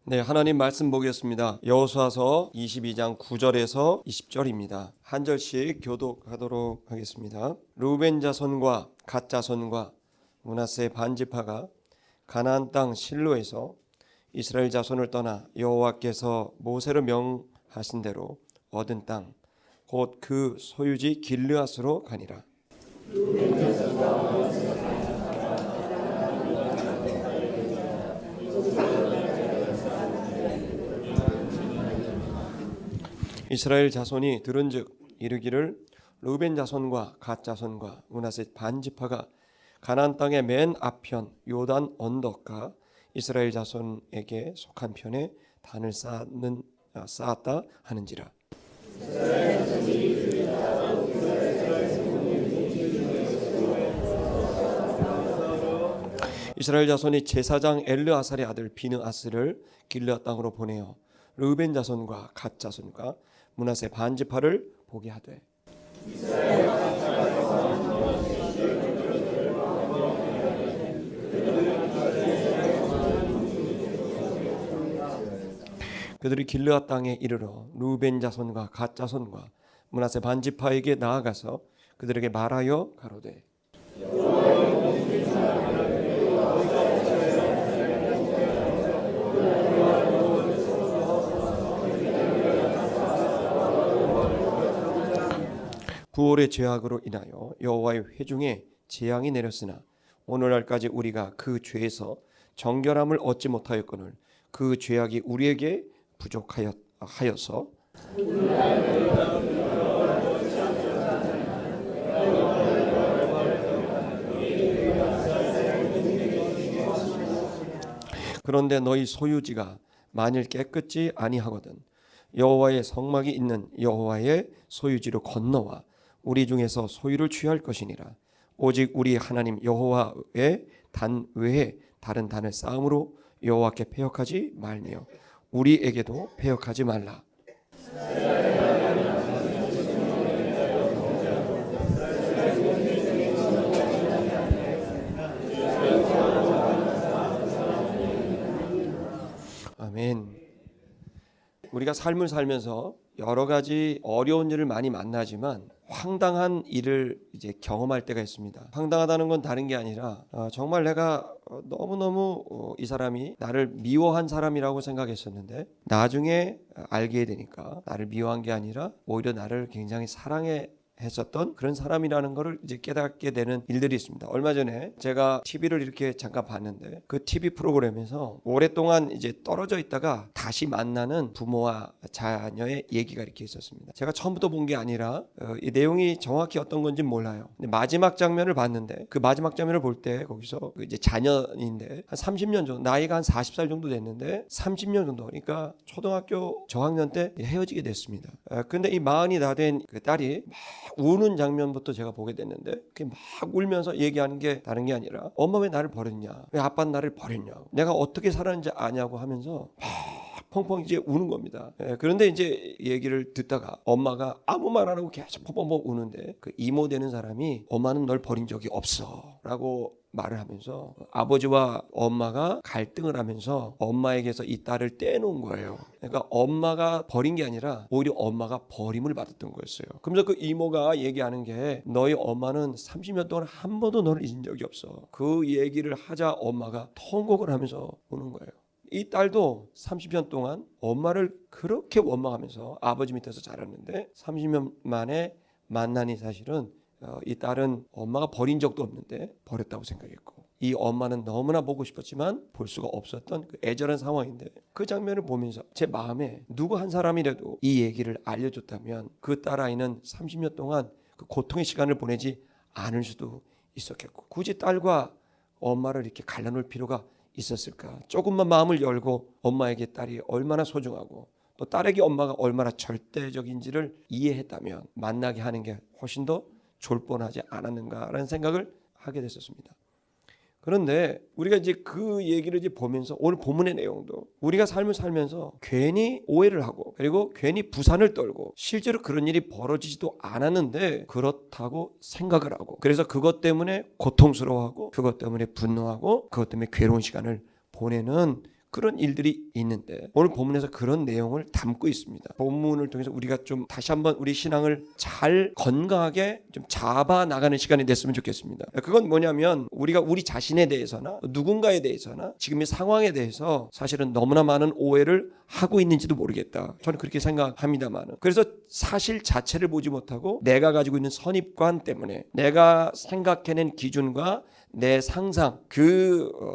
네, 하나님 말씀 보겠습니다. 여호수아서 22장 9절에서 20절입니다. 한 절씩 교독하도록 하겠습니다. 르우벤 자손과 갓 자손과 므낫세 반지파가 가나안 땅 실로에서 이스라엘 자손을 떠나 여호와께서 모세로 명하신 대로 얻은 땅 곧 그 소유지 길르앗으로 가니라. 이스라엘 자손이 들은즉 이르기를 르우벤 자손과 갓 자손과 므낫세 반지파가 가나안 땅의 맨 앞편 요단 언덕과 이스라엘 자손에게 속한 편에 단을 쌓았다 하는지라. 이스라엘 자손이 제사장 엘르아살의 아들 비느아스를 길르앗 땅으로 보내어 르우벤 자손과 갓 자손과 므낫세 반지파를 보게 하되 그들이 길르앗 땅에 이르러 르우벤 자손과 갓 자손과 므낫세 반지파에게 나아가서 그들에게 말하여 가로되 부올의 죄악으로 인하여 여호와의 회중에 재앙이 내렸으나 오늘날까지 우리가 그 죄에서 정결함을 얻지 못하였거늘 그 죄악이 우리에게 부족하여서 그런데 너희 소유지가 만일 깨끗지 아니하거든 여호와의 성막이 있는 여호와의 소유지로 건너와 우리 중에서 소유를 취할 것이니라. 오직 우리 하나님 여호와의 단 외에 다른 단을 쌓음으로 여호와께 패역하지 말며 우리에게도 패역하지 말라. 아멘. 우리가 삶을 살면서 여러 가지 어려운 일을 많이 만나지만 황당한 일을 이제 경험할 때가 있습니다. 황당하다는 건 다른 게 아니라 정말 내가 너무너무 이 사람이 나를 미워한 사람이라고 생각했었는데 나중에 알게 되니까 나를 미워한 게 아니라 오히려 나를 굉장히 했었던 그런 사람이라는 것을 이제 깨닫게 되는 일들이 있습니다. 얼마 전에 제가 TV를 이렇게 잠깐 봤는데 그 TV 프로그램에서 오랫동안 이제 떨어져 있다가 다시 만나는 부모와 자녀의 얘기가 이렇게 있었습니다. 제가 처음부터 본 게 아니라 이 내용이 정확히 어떤 건지 몰라요. 근데 마지막 장면을 봤는데 그 마지막 장면을 볼 때 거기서 이제 자녀인데 한 30년 정도 나이가 한 40살 정도 됐는데 30년 정도 그러니까 초등학교 저학년 때 헤어지게 됐습니다. 근데 이 마흔이 다 된 그 딸이 막 우는 장면부터 제가 보게 됐는데 그게 막 울면서 얘기하는 게 다른 게 아니라 엄마 왜 나를 버렸냐, 왜 아빠는 나를 버렸냐, 내가 어떻게 살았는지 아냐고 하면서 막 펑펑 이제 우는 겁니다. 그런데 이제 얘기를 듣다가 엄마가 아무 말 안 하고 계속 펑펑 우는데 그 이모 되는 사람이 엄마는 널 버린 적이 없어 라고 말을 하면서 아버지와 엄마가 갈등을 하면서 엄마에게서 이 딸을 떼놓은 거예요. 그러니까 엄마가 버린 게 아니라 오히려 엄마가 버림을 받았던 거였어요. 그러면서 그 이모가 얘기하는 게 너희 엄마는 30년 동안 한 번도 너를 잊은 적이 없어. 그 얘기를 하자 엄마가 통곡을 하면서 우는 거예요. 이 딸도 30년 동안 엄마를 그렇게 원망하면서 아버지 밑에서 자랐는데 30년 만에 만나니 사실은 이 딸은 엄마가 버린 적도 없는데 버렸다고 생각했고 이 엄마는 너무나 보고 싶었지만 볼 수가 없었던 그 애절한 상황인데 그 장면을 보면서 제 마음에 누구 한 사람이라도 이 얘기를 알려줬다면 그 딸아이는 30년 동안 그 고통의 시간을 보내지 않을 수도 있었겠고 굳이 딸과 엄마를 이렇게 갈라놓을 필요가 있었을까? 조금만 마음을 열고 엄마에게 딸이 얼마나 소중하고 또 딸에게 엄마가 얼마나 절대적인지를 이해했다면 만나게 하는 게 훨씬 더 좋을 뻔하지 않았는가라는 생각을 하게 됐었습니다. 그런데 우리가 이제 그 얘기를 이제 보면서 오늘 본문의 내용도 우리가 삶을 살면서 괜히 오해를 하고 그리고 괜히 부산을 떨고 실제로 그런 일이 벌어지지도 않았는데 그렇다고 생각을 하고 그래서 그것 때문에 고통스러워하고 그것 때문에 분노하고 그것 때문에 괴로운 시간을 보내는 그런 일들이 있는데 오늘 본문에서 그런 내용을 담고 있습니다. 본문을 통해서 우리가 좀 다시 한번 우리 신앙을 잘 건강하게 좀 잡아 나가는 시간이 됐으면 좋겠습니다. 그건 뭐냐면 우리가 우리 자신에 대해서나 누군가에 대해서나 지금의 상황에 대해서 사실은 너무나 많은 오해를 하고 있는지도 모르겠다. 저는 그렇게 생각합니다만, 그래서 사실 자체를 보지 못하고 내가 가지고 있는 선입관 때문에 내가 생각해낸 기준과 내 상상,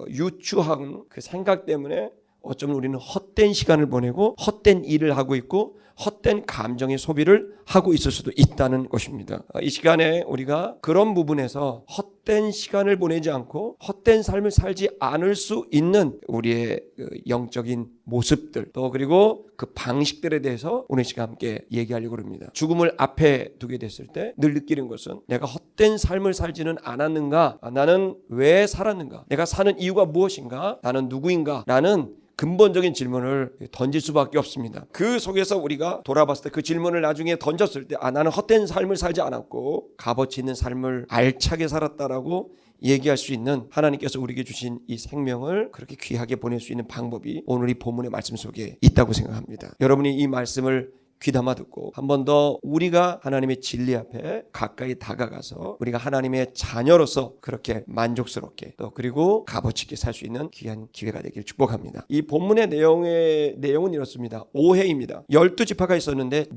유추한 그 생각 때문에 어쩌면 우리는 헛된 시간을 보내고 헛된 일을 하고 있고 헛된 감정의 소비를 하고 있을 수도 있다는 것입니다. 이 시간에 우리가 그런 부분에서 헛된 시간을 보내지 않고 헛된 삶을 살지 않을 수 있는 우리의 영적인 모습들, 또 그리고 그 방식들에 대해서 오늘 시간 함께 얘기하려고 합니다. 죽음을 앞에 두게 됐을 때 늘 느끼는 것은 내가 헛된 삶을 살지는 않았는가? 나는 왜 살았는가? 내가 사는 이유가 무엇인가? 나는 누구인가? 라는 근본적인 질문을 던질 수밖에 없습니다. 그 속에서 우리가 돌아봤을 때 그 질문을 나중에 던졌을 때 나는 헛된 삶을 살지 않았고 값어치 있는 삶을 알차게 살았다라고 얘기할 수 있는 하나님께서 우리에게 주신 이 생명을 그렇게 귀하게 보낼 수 있는 방법이 오늘 이 본문의 말씀 속에 있다고 생각합니다. 여러분이 이 말씀을 귀담아 듣고 한 번 더 우리가 하나님의 진리 앞에 가까이 다가가서 우리가 하나님의 자녀로서 그렇게 만족스럽게 또 그리고 값어치 있게 살 수 있는 귀한 기회가 되길 축복합니다. 이 본문의 내용은 이렇습니다. 오해입니다. 12지파가 있었는데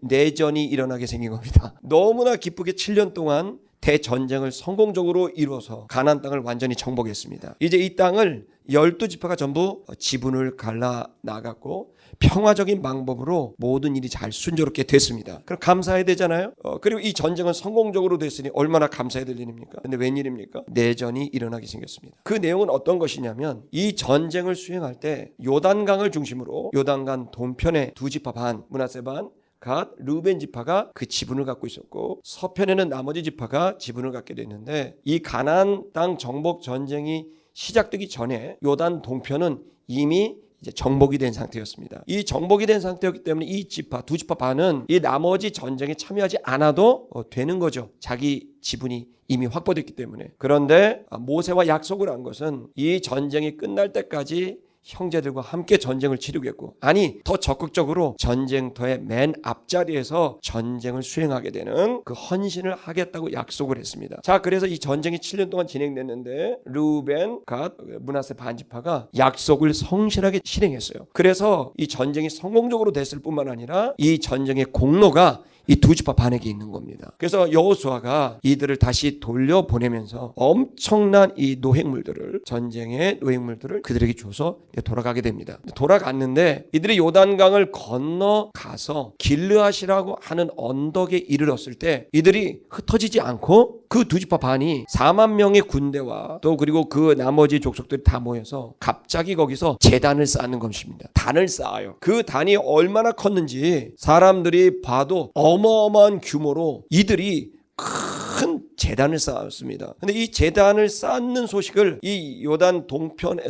내전이 일어나게 생긴 겁니다. 너무나 기쁘게 7년 동안 대전쟁을 성공적으로 이루어서 가나안 땅을 완전히 정복했습니다. 이제 이 땅을 12지파가 전부 지분을 갈라 나갔고 평화적인 방법으로 모든 일이 잘 순조롭게 됐습니다. 그럼 감사해야 되잖아요. 그리고 이 전쟁은 성공적으로 됐으니 얼마나 감사해야 될 일입니까? 근데 웬일입니까? 내전이 일어나게 생겼습니다. 그 내용은 어떤 것이냐면 이 전쟁을 수행할 때 요단강을 중심으로 요단강 동편의 두 지파 반, 므낫세 반, 갓, 르우벤 지파가 그 지분을 갖고 있었고 서편에는 나머지 지파가 지분을 갖게 됐는데 이 가나안 땅 정복 전쟁이 시작되기 전에 요단 동편은 이미 이제 정복이 된 상태였습니다. 이 정복이 된 상태였기 때문에 이 두 지파 반은 이 나머지 전쟁에 참여하지 않아도 되는 거죠. 자기 지분이 이미 확보됐기 때문에. 그런데 모세와 약속을 한 것은 이 전쟁이 끝날 때까지 형제들과 함께 전쟁을 치르겠고, 아니 더 적극적으로 전쟁터의 맨 앞자리에서 전쟁을 수행하게 되는 그 헌신을 하겠다고 약속을 했습니다. 자, 그래서 이 전쟁이 7년 동안 진행됐는데 르우벤, 갓, 므낫세 반지파가 약속을 성실하게 실행했어요. 그래서 이 전쟁이 성공적으로 됐을 뿐만 아니라 이 전쟁의 공로가 이 두 지파 반에게 있는 겁니다. 그래서 여호수아가 이들을 다시 돌려보내면서 엄청난 이 전쟁의 노획물들을 그들에게 줘서 돌아가게 됩니다. 돌아갔는데 이들이 요단강을 건너가서 길르앗이라고 하는 언덕에 이르렀을 때 이들이 흩어지지 않고 그 두 지파 반이 4만 명의 군대와 또 그리고 그 나머지 족속들이 다 모여서 갑자기 거기서 제단을 쌓는 것입니다. 단을 쌓아요. 그 단이 얼마나 컸는지 사람들이 봐도 어마어마한 규모로 이들이 큰 제단을 쌓았습니다. 근데 이 제단을 쌓는 소식을 이 요단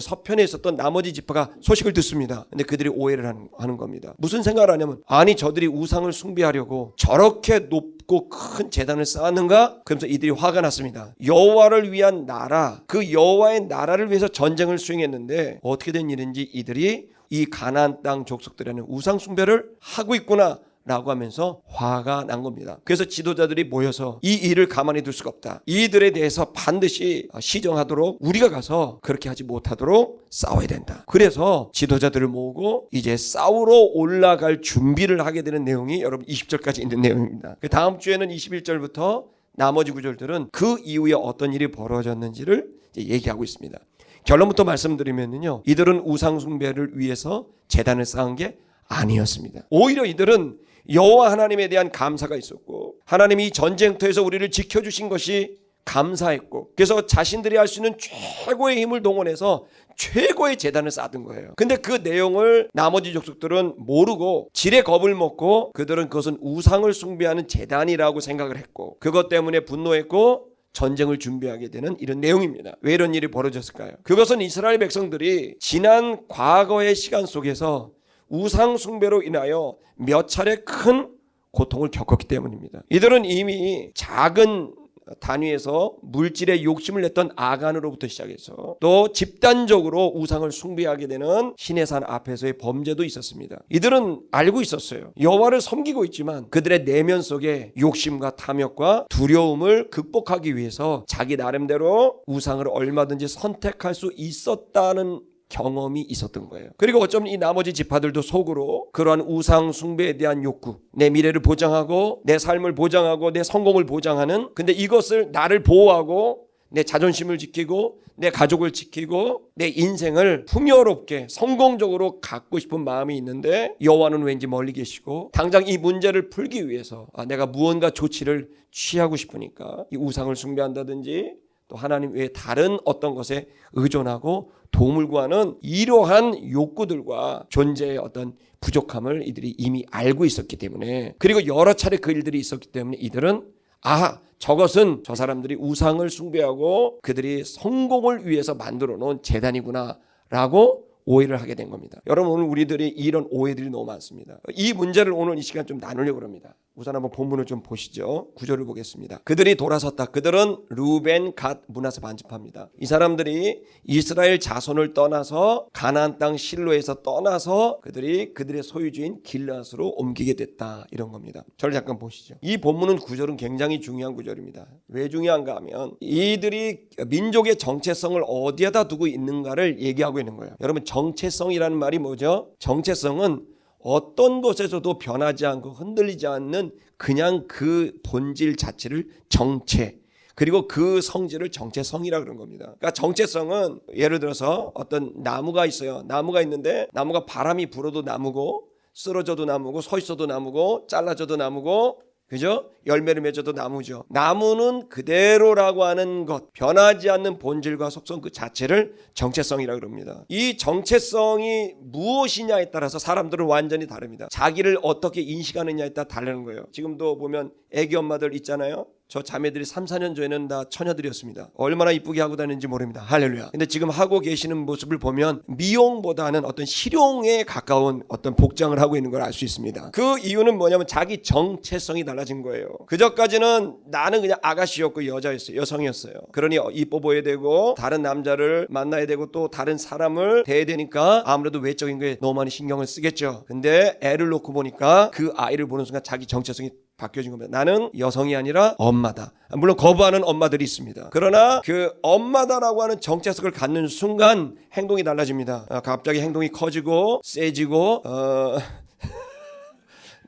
서편에 있었던 나머지 지파가 소식을 듣습니다. 근데 그들이 오해를 하는 겁니다. 무슨 생각을 하냐면, 아니 저들이 우상을 숭배하려고 저렇게 높고 큰 제단을 쌓았는가? 그러면서 이들이 화가 났습니다. 여호와를 위한 나라, 그 여호와의 나라를 위해서 전쟁을 수행했는데 어떻게 된 일인지 이들이 이 가나안 땅 족속들에는 우상 숭배를 하고 있구나 라고 하면서 화가 난 겁니다. 그래서 지도자들이 모여서 이 일을 가만히 둘 수가 없다. 이들에 대해서 반드시 시정하도록 우리가 가서 그렇게 하지 못하도록 싸워야 된다. 그래서 지도자들을 모으고 이제 싸우러 올라갈 준비를 하게 되는 내용이 여러분 20절까지 있는 내용입니다. 그 다음 주에는 21절부터 나머지 구절들은 그 이후에 어떤 일이 벌어졌는지를 이제 얘기하고 있습니다. 결론부터 말씀드리면요, 이들은 우상 숭배를 위해서 제단을 쌓은 게 아니었습니다. 오히려 이들은 여호와 하나님에 대한 감사가 있었고 하나님이 이 전쟁터에서 우리를 지켜주신 것이 감사했고, 그래서 자신들이 할 수 있는 최고의 힘을 동원해서 최고의 제단을 쌓은 거예요. 근데 그 내용을 나머지 족속들은 모르고 지레 겁을 먹고 그들은 그것은 우상을 숭배하는 제단이라고 생각을 했고 그것 때문에 분노했고 전쟁을 준비하게 되는 이런 내용입니다. 왜 이런 일이 벌어졌을까요? 그것은 이스라엘 백성들이 지난 과거의 시간 속에서 우상 숭배로 인하여 몇 차례 큰 고통을 겪었기 때문입니다. 이들은 이미 작은 단위에서 물질에 욕심을 냈던 아간으로부터 시작해서 또 집단적으로 우상을 숭배하게 되는 신의 산 앞에서의 범죄도 있었습니다. 이들은 알고 있었어요. 여호와를 섬기고 있지만 그들의 내면 속에 욕심과 탐욕과 두려움을 극복하기 위해서 자기 나름대로 우상을 얼마든지 선택할 수 있었다는 경험이 있었던 거예요. 그리고 어쩌면 이 나머지 지파들도 속으로 그러한 우상 숭배에 대한 욕구, 내 미래를 보장하고 내 삶을 보장하고 내 성공을 보장하는, 근데 이것을 나를 보호하고 내 자존심을 지키고 내 가족을 지키고 내 인생을 풍요롭게 성공적으로 갖고 싶은 마음이 있는데 여호와는 왠지 멀리 계시고 당장 이 문제를 풀기 위해서 내가 무언가 조치를 취하고 싶으니까 이 우상을 숭배한다든지 또 하나님 외에 다른 어떤 것에 의존하고 도움을 구하는 이러한 욕구들과 존재의 어떤 부족함을 이들이 이미 알고 있었기 때문에, 그리고 여러 차례 그 일들이 있었기 때문에 이들은 저것은 저 사람들이 우상을 숭배하고 그들이 성공을 위해서 만들어 놓은 재단이구나 라고 오해를 하게 된 겁니다. 여러분, 오늘 우리들이 이런 오해들이 너무 많습니다. 이 문제를 오늘 이 시간 좀 나누려고 합니다. 우선 한번 본문을 좀 보시죠. 9절을 보겠습니다. 그들이 돌아섰다. 그들은 루벤, 갓, 므낫세 반지파입니다. 이 사람들이 이스라엘 자손을 떠나서 가나안 땅 실로에서 떠나서 그들의 소유주인 길앗으로 옮기게 됐다, 이런 겁니다. 저를 잠깐 보시죠. 이 본문은 9절은 굉장히 중요한 구절입니다. 왜 중요한가 하면 이들이 민족의 정체성을 어디에다 두고 있는가를 얘기하고 있는 거예요. 여러분, 정체성이라는 말이 뭐죠? 정체성은 어떤 곳에서도 변하지 않고 흔들리지 않는 그냥 그 본질 자체를 정체, 그리고 그 성질을 정체성이라 그런 겁니다. 그러니까 정체성은 예를 들어서 어떤 나무가 있어요. 나무가 있는데 나무가 바람이 불어도 나무고 쓰러져도 나무고 서 있어도 나무고 잘라져도 나무고, 그죠? 열매를 맺어도 나무죠. 나무는 그대로라고 하는 것, 변하지 않는 본질과 속성 그 자체를 정체성이라고 그럽니다. 이 정체성이 무엇이냐에 따라서 사람들은 완전히 다릅니다. 자기를 어떻게 인식하느냐에 따라 다르는 거예요. 지금도 보면 애기 엄마들 있잖아요. 저 자매들이 3, 4년 전에는 다 처녀들이었습니다. 얼마나 이쁘게 하고 다니는지 모릅니다. 할렐루야. 근데 지금 하고 계시는 모습을 보면 미용보다는 어떤 실용에 가까운 어떤 복장을 하고 있는 걸 알 수 있습니다. 그 이유는 뭐냐면 자기 정체성이 달라진 거예요. 그전까지는 나는 그냥 아가씨였고 여자였어요. 여성이었어요. 그러니 이뻐 보여야 되고 다른 남자를 만나야 되고 또 다른 사람을 대해야 되니까 아무래도 외적인 거에 너무 많이 신경을 쓰겠죠. 근데 애를 놓고 보니까 그 아이를 보는 순간 자기 정체성이 바뀌어진 겁니다. 나는 여성이 아니라 엄마다. 물론 거부하는 엄마들이 있습니다. 그러나 그 엄마다라고 하는 정체성을 갖는 순간 행동이 달라집니다. 갑자기 행동이 커지고 세지고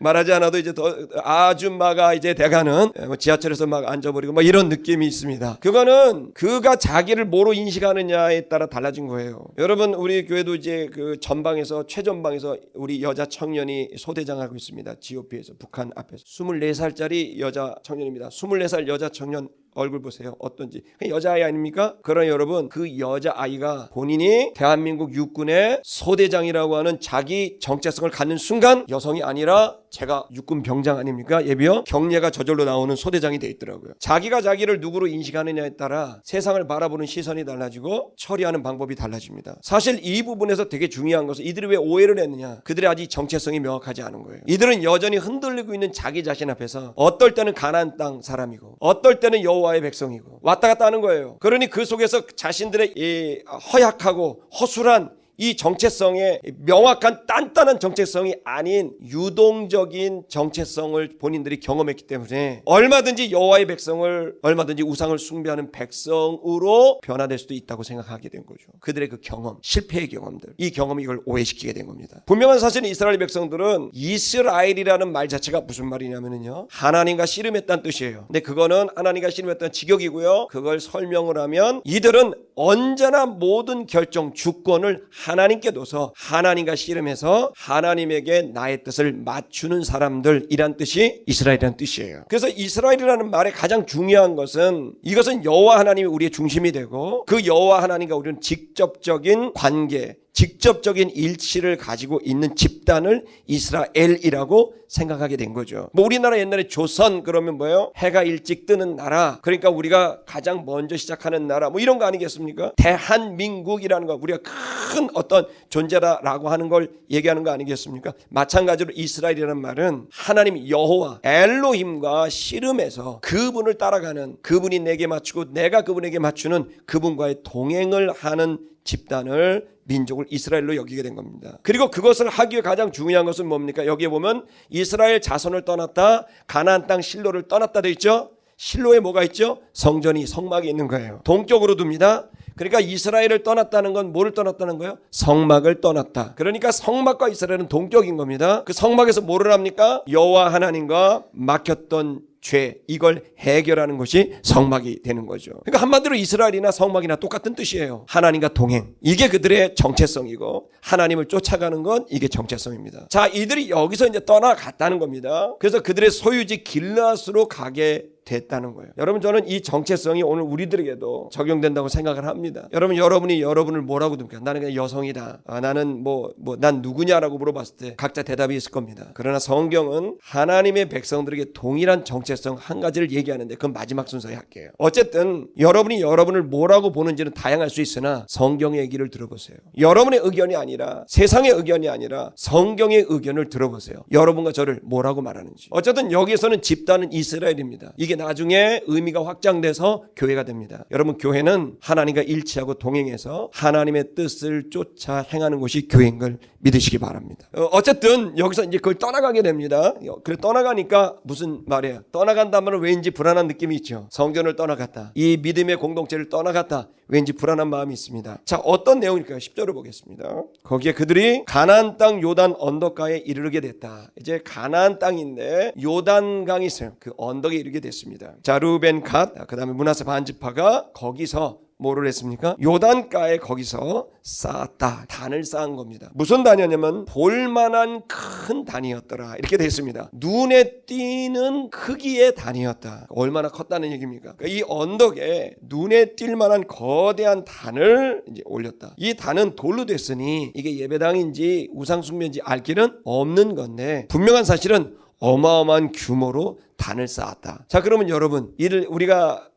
말하지 않아도 이제 더 아줌마가 이제 돼가는, 지하철에서 막 앉아버리고 막 이런 느낌이 있습니다. 그거는 그가 자기를 뭐로 인식하느냐에 따라 달라진 거예요. 여러분, 우리 교회도 이제 그 전방에서 최전방에서 우리 여자 청년이 소대장하고 있습니다. GOP에서 북한 앞에서 24살짜리 여자 청년입니다. 24살 여자 청년 얼굴 보세요. 어떤지. 여자아이 아닙니까? 그러나 여러분, 그 여자아이가 본인이 대한민국 육군의 소대장이라고 하는 자기 정체성을 갖는 순간 여성이 아니라 제가 육군 병장 아닙니까? 예비요? 경례가 저절로 나오는 소대장이 돼 있더라고요. 자기가 자기를 누구로 인식하느냐에 따라 세상을 바라보는 시선이 달라지고 처리하는 방법이 달라집니다. 사실 이 부분에서 되게 중요한 것은 이들이 왜 오해를 했느냐? 그들이 아직 정체성이 명확하지 않은 거예요. 이들은 여전히 흔들리고 있는 자기 자신 앞에서 어떨 때는 가나안 땅 사람이고 어떨 때는 여호와의 백성이고 왔다 갔다 하는 거예요. 그러니 그 속에서 자신들의 이 허약하고 허술한 이 정체성의 명확한 단단한 정체성이 아닌 유동적인 정체성을 본인들이 경험했기 때문에 얼마든지 여호와의 백성을, 얼마든지 우상을 숭배하는 백성으로 변화될 수도 있다고 생각하게 된 거죠. 그들의 그 경험, 실패의 경험들, 이 경험이 이걸 오해시키게 된 겁니다. 분명한 사실은 이스라엘 백성들은, 이스라엘이라는 말 자체가 무슨 말이냐면요, 하나님과 씨름했다는 뜻이에요. 근데 그거는 하나님과 씨름했다는 직역이고요. 그걸 설명을 하면 이들은 언제나 모든 결정, 주권을 하나님께 둬서 하나님과 씨름해서 하나님에게 나의 뜻을 맞추는 사람들이란 뜻이 이스라엘이라는 뜻이에요. 그래서 이스라엘이라는 말의 가장 중요한 것은, 이것은 여호와 하나님이 우리의 중심이 되고 그 여호와 하나님과 우리는 직접적인 관계, 직접적인 일치를 가지고 있는 집단을 이스라엘이라고 생각하게 된 거죠. 뭐 우리나라 옛날에 조선 그러면 뭐예요? 해가 일찍 뜨는 나라, 그러니까 우리가 가장 먼저 시작하는 나라, 뭐 이런 거 아니겠습니까? 대한민국이라는 거, 우리가 큰 어떤 존재라고 하는 걸 얘기하는 거 아니겠습니까? 마찬가지로 이스라엘이라는 말은 하나님 여호와 엘로힘과 씨름해서 그분을 따라가는, 그분이 내게 맞추고 내가 그분에게 맞추는 그분과의 동행을 하는 집단을, 민족을 이스라엘로 여기게 된 겁니다. 그리고 그것을 하기 위해 가장 중요한 것은 뭡니까? 여기에 보면 이스라엘 자손을 떠났다, 가나안 땅 실로를 떠났다 되어 있죠. 실로에 뭐가 있죠? 성전이, 성막이 있는 거예요. 동쪽으로 둡니다. 그러니까 이스라엘을 떠났다는 건 뭐를 떠났다는 거예요? 성막을 떠났다. 그러니까 성막과 이스라엘은 동격인 겁니다. 그 성막에서 뭐를 합니까? 여호와 하나님과 막혔던 죄, 이걸 해결하는 것이 성막이 되는 거죠. 그러니까 한마디로 이스라엘이나 성막이나 똑같은 뜻이에요. 하나님과 동행, 이게 그들의 정체성이고 하나님을 쫓아가는 건 이게 정체성입니다. 자, 이들이 여기서 이제 떠나갔다는 겁니다. 그래서 그들의 소유지 길르앗으로 가게 됐다는 거예요. 여러분, 저는 이 정체성이 오늘 우리들에게도 적용된다고 생각을 합니다. 여러분이 여러분을 뭐라고 듭니까? 나는 그냥 여성이다. 나는 난 누구냐라고 물어봤을 때 각자 대답이 있을 겁니다. 그러나 성경은 하나님의 백성들에게 동일한 정체성 한 가지를 얘기하는데 그건 마지막 순서에 할게요. 어쨌든 여러분이 여러분을 뭐라고 보는지는 다양할 수 있으나 성경의 얘기를 들어보세요. 여러분의 의견이 아니라, 세상의 의견이 아니라 성경의 의견을 들어보세요. 여러분과 저를 뭐라고 말하는지. 어쨌든 여기에서는 집단은 이스라엘입니다. 이게 나중에 의미가 확장돼서 교회가 됩니다. 여러분, 교회는 하나님과 일치하고 동행해서 하나님의 뜻을 쫓아 행하는 것이 교회인 걸 믿으시기 바랍니다. 어쨌든 여기서 이제 그걸 떠나가게 됩니다. 그래, 떠나가니까 무슨 말이에요? 떠나간다면 왠지 불안한 느낌이 있죠. 성전을 떠나갔다, 이 믿음의 공동체를 떠나갔다, 왠지 불안한 마음이 있습니다. 자, 어떤 내용일까요? 10절을 보겠습니다. 거기에 그들이 가나안 땅 요단 언덕가에 이르게 됐다. 이제 가나안 땅인데 요단강이 있어요. 그 언덕에 이르게 됐습니다. 자, 르우벤, 갓, 그 다음에 므낫세 반지파가 거기서 뭐를 했습니까? 요단가에 거기서 쌓았다. 단을 쌓은 겁니다. 무슨 단이었냐면 볼만한 큰 단이었더라, 이렇게 되어 있습니다. 눈에 띄는 크기의 단이었다. 얼마나 컸다는 얘기입니까? 그러니까 이 언덕에 눈에 띌 만한 거대한 단을 이제 올렸다. 이 단은 돌로 됐으니 이게 예배당인지 우상숭배인지 알 길은 없는 건데, 분명한 사실은 어마어마한 규모로 단을 쌓았다. 자, 그러면 여러분, 이를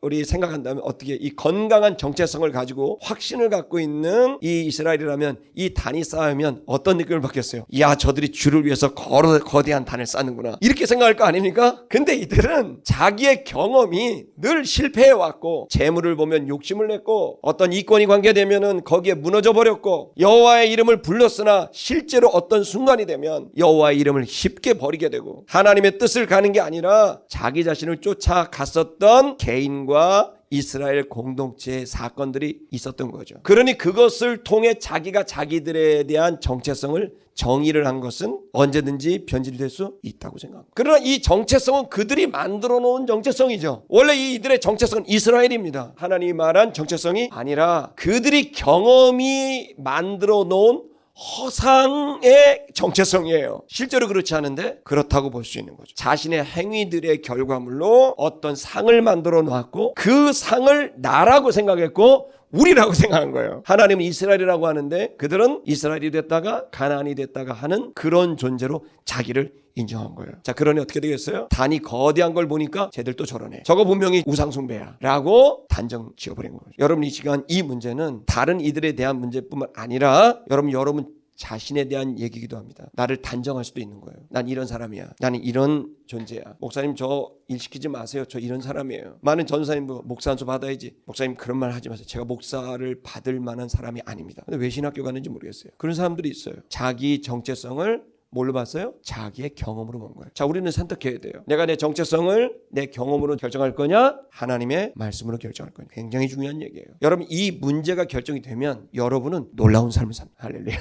우리 생각한다면 어떻게, 이 건강한 정체성을 가지고 확신을 갖고 있는 이 이스라엘이라면 이 단이 쌓으면 어떤 느낌을 받겠어요? 야, 저들이 주를 위해서 거대한 단을 쌓는구나, 이렇게 생각할 거 아닙니까? 근데 이들은 자기의 경험이 늘 실패해왔고, 재물을 보면 욕심을 냈고, 어떤 이권이 관계되면은 거기에 무너져 버렸고, 여호와의 이름을 불렀으나 실제로 어떤 순간이 되면 여호와의 이름을 쉽게 버리게 되고, 하나님의 뜻을 가는 게 아니라 자기 자신을 쫓아갔었던 개인과 이스라엘 공동체의 사건들이 있었던 거죠. 그러니 그것을 통해 자기가 자기들에 대한 정체성을 정의를 한 것은 언제든지 변질이 될 수 있다고 생각합니다. 그러나 이 정체성은 그들이 만들어 놓은 정체성이죠. 원래 이들의 정체성은 이스라엘입니다. 하나님이 말한 정체성이 아니라 그들이 경험이 만들어 놓은 허상의 정체성이에요. 실제로 그렇지 않은데 그렇다고 볼 수 있는 거죠. 자신의 행위들의 결과물로 어떤 상을 만들어 놨고, 그 상을 나라고 생각했고 우리라고 생각한 거예요. 하나님은 이스라엘이라고 하는데 그들은 이스라엘이 됐다가 가나안이 됐다가 하는 그런 존재로 자기를 인정한 거예요. 자, 그러니 어떻게 되겠어요? 단이 거대한 걸 보니까 쟤들 또 저러네, 저거 분명히 우상숭배야 라고 단정 지어버린 거죠. 여러분, 이 시간 이 문제는 다른 이들에 대한 문제뿐만 아니라 여러분 자신에 대한 얘기기도 합니다. 나를 단정할 수도 있는 거예요. 난 이런 사람이야, 나는 이런 존재야. 목사님, 저 일 시키지 마세요, 저 이런 사람이에요. 많은 전사님 목사 안수 받아야지. 목사님, 그런 말 하지 마세요, 제가 목사를 받을 만한 사람이 아닙니다. 근데 왜 신학교 가는지 모르겠어요. 그런 사람들이 있어요. 자기 정체성을 뭘로 봤어요? 자기의 경험으로 본 거예요. 자, 우리는 선택해야 돼요. 내가 내 정체성을 내 경험으로 결정할 거냐, 하나님의 말씀으로 결정할 거냐. 굉장히 중요한 얘기예요. 여러분, 이 문제가 결정이 되면 여러분은 놀라운 삶을 삽니다. 할렐루야.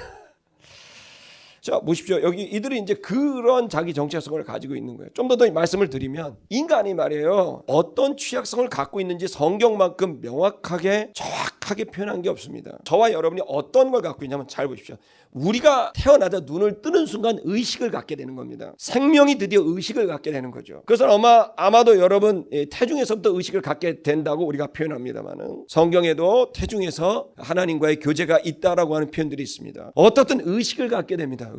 자, 보십시오. 여기 이들이 이제 그런 자기 정체성을 가지고 있는 거예요. 좀 더 말씀을 드리면, 인간이 말이에요, 어떤 취약성을 갖고 있는지 성경만큼 명확하게 정확하게 표현한 게 없습니다. 저와 여러분이 어떤 걸 갖고 있냐면, 잘 보십시오. 우리가 태어나자 눈을 뜨는 순간 의식을 갖게 되는 겁니다. 생명이 드디어 의식을 갖게 되는 거죠. 그래서 아마도 여러분 태중에서부터 의식을 갖게 된다고 우리가 표현합니다만은, 성경에도 태중에서 하나님과의 교제가 있다라고 하는 표현들이 있습니다. 어떻든 의식을 갖게 됩니다.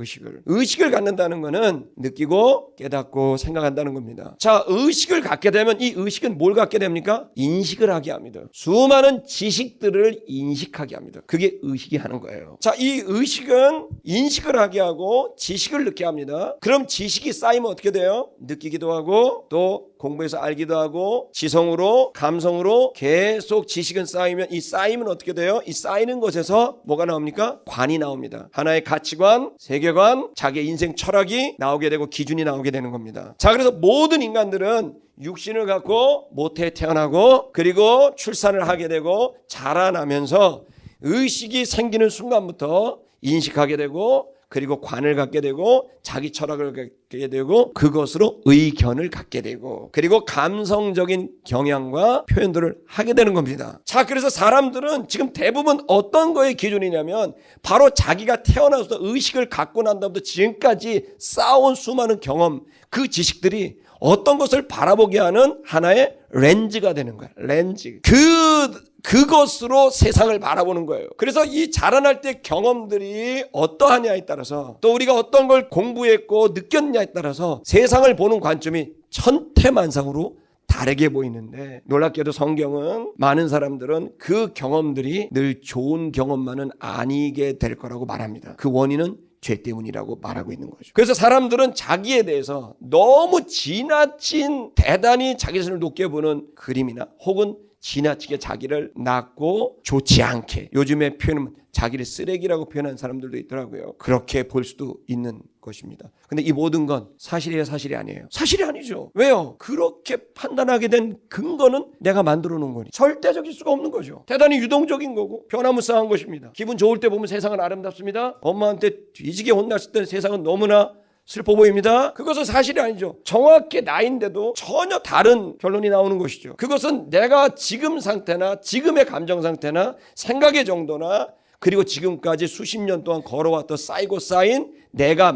의식을 갖는다는 것은 느끼고 깨닫고 생각한다는 겁니다. 자, 의식을 갖게 되면 이 의식은 뭘 갖게 됩니까? 인식을 하게 합니다. 수많은 지식들을 그거를 인식하게 합니다. 그게 의식이 하는 거예요. 자, 이 의식은 인식을 하게 하고 지식을 느끼게 합니다. 그럼 지식이 쌓이면 어떻게 돼요? 느끼기도 하고 또 공부해서 알기도 하고 지성으로 감성으로 계속 지식은 쌓이면 이 쌓이면 어떻게 돼요? 이 쌓이는 것에서 뭐가 나옵니까? 관이 나옵니다. 하나의 가치관, 세계관, 자기의 인생 철학이 나오게 되고 기준이 나오게 되는 겁니다. 자, 그래서 모든 인간들은 육신을 갖고 모태에 태어나고 그리고 출산을 하게 되고 자라나면서 의식이 생기는 순간부터 인식하게 되고 그리고 관을 갖게 되고 자기 철학을 갖게 되고 그것으로 의견을 갖게 되고 그리고 감성적인 경향과 표현들을 하게 되는 겁니다. 자, 그래서 사람들은 지금 대부분 어떤 거의 기준이냐면 바로 자기가 태어나서 의식을 갖고 난 다음부터 지금까지 쌓아온 수많은 경험, 그 지식들이 어떤 것을 바라보게 하는 하나의 렌즈가 되는 거야. 렌즈. 그것으로 세상을 바라보는 거예요. 그래서 이 자라날 때 경험들이 어떠하냐에 따라서 또 우리가 어떤 걸 공부했고 느꼈냐에 따라서 세상을 보는 관점이 천태만상으로 다르게 보이는데 놀랍게도 성경은 많은 사람들은 그 경험들이 늘 좋은 경험만은 아니게 될 거라고 말합니다. 그 원인은 죄 때문이라고 말하고 있는 거죠. 그래서 사람들은 자기에 대해서 너무 지나친 대단히 자기 자신을 높게 보는 그림이나 혹은 지나치게 자기를 낮고 좋지 않게 요즘에 표현은 자기를 쓰레기라고 표현하는 사람들도 있더라고요. 그렇게 볼 수도 있는 것입니다. 근데 이 모든 건 사실이에요, 사실이 아니에요? 사실이 아니죠. 왜요? 그렇게 판단하게 된 근거는 내가 만들어 놓은 거니 절대적일 수가 없는 거죠. 대단히 유동적인 거고 변화무쌍한 것입니다. 기분 좋을 때 보면 세상은 아름답습니다. 엄마한테 뒤지게 혼났을 때 세상은 너무나 슬퍼 보입니다. 그것은 사실이 아니죠. 정확히 나인데도 전혀 다른 결론이 나오는 것이죠. 그것은 내가 지금 상태나 지금의 감정 상태나 생각의 정도나 그리고 지금까지 수십 년 동안 걸어왔던 쌓이고 쌓인 내가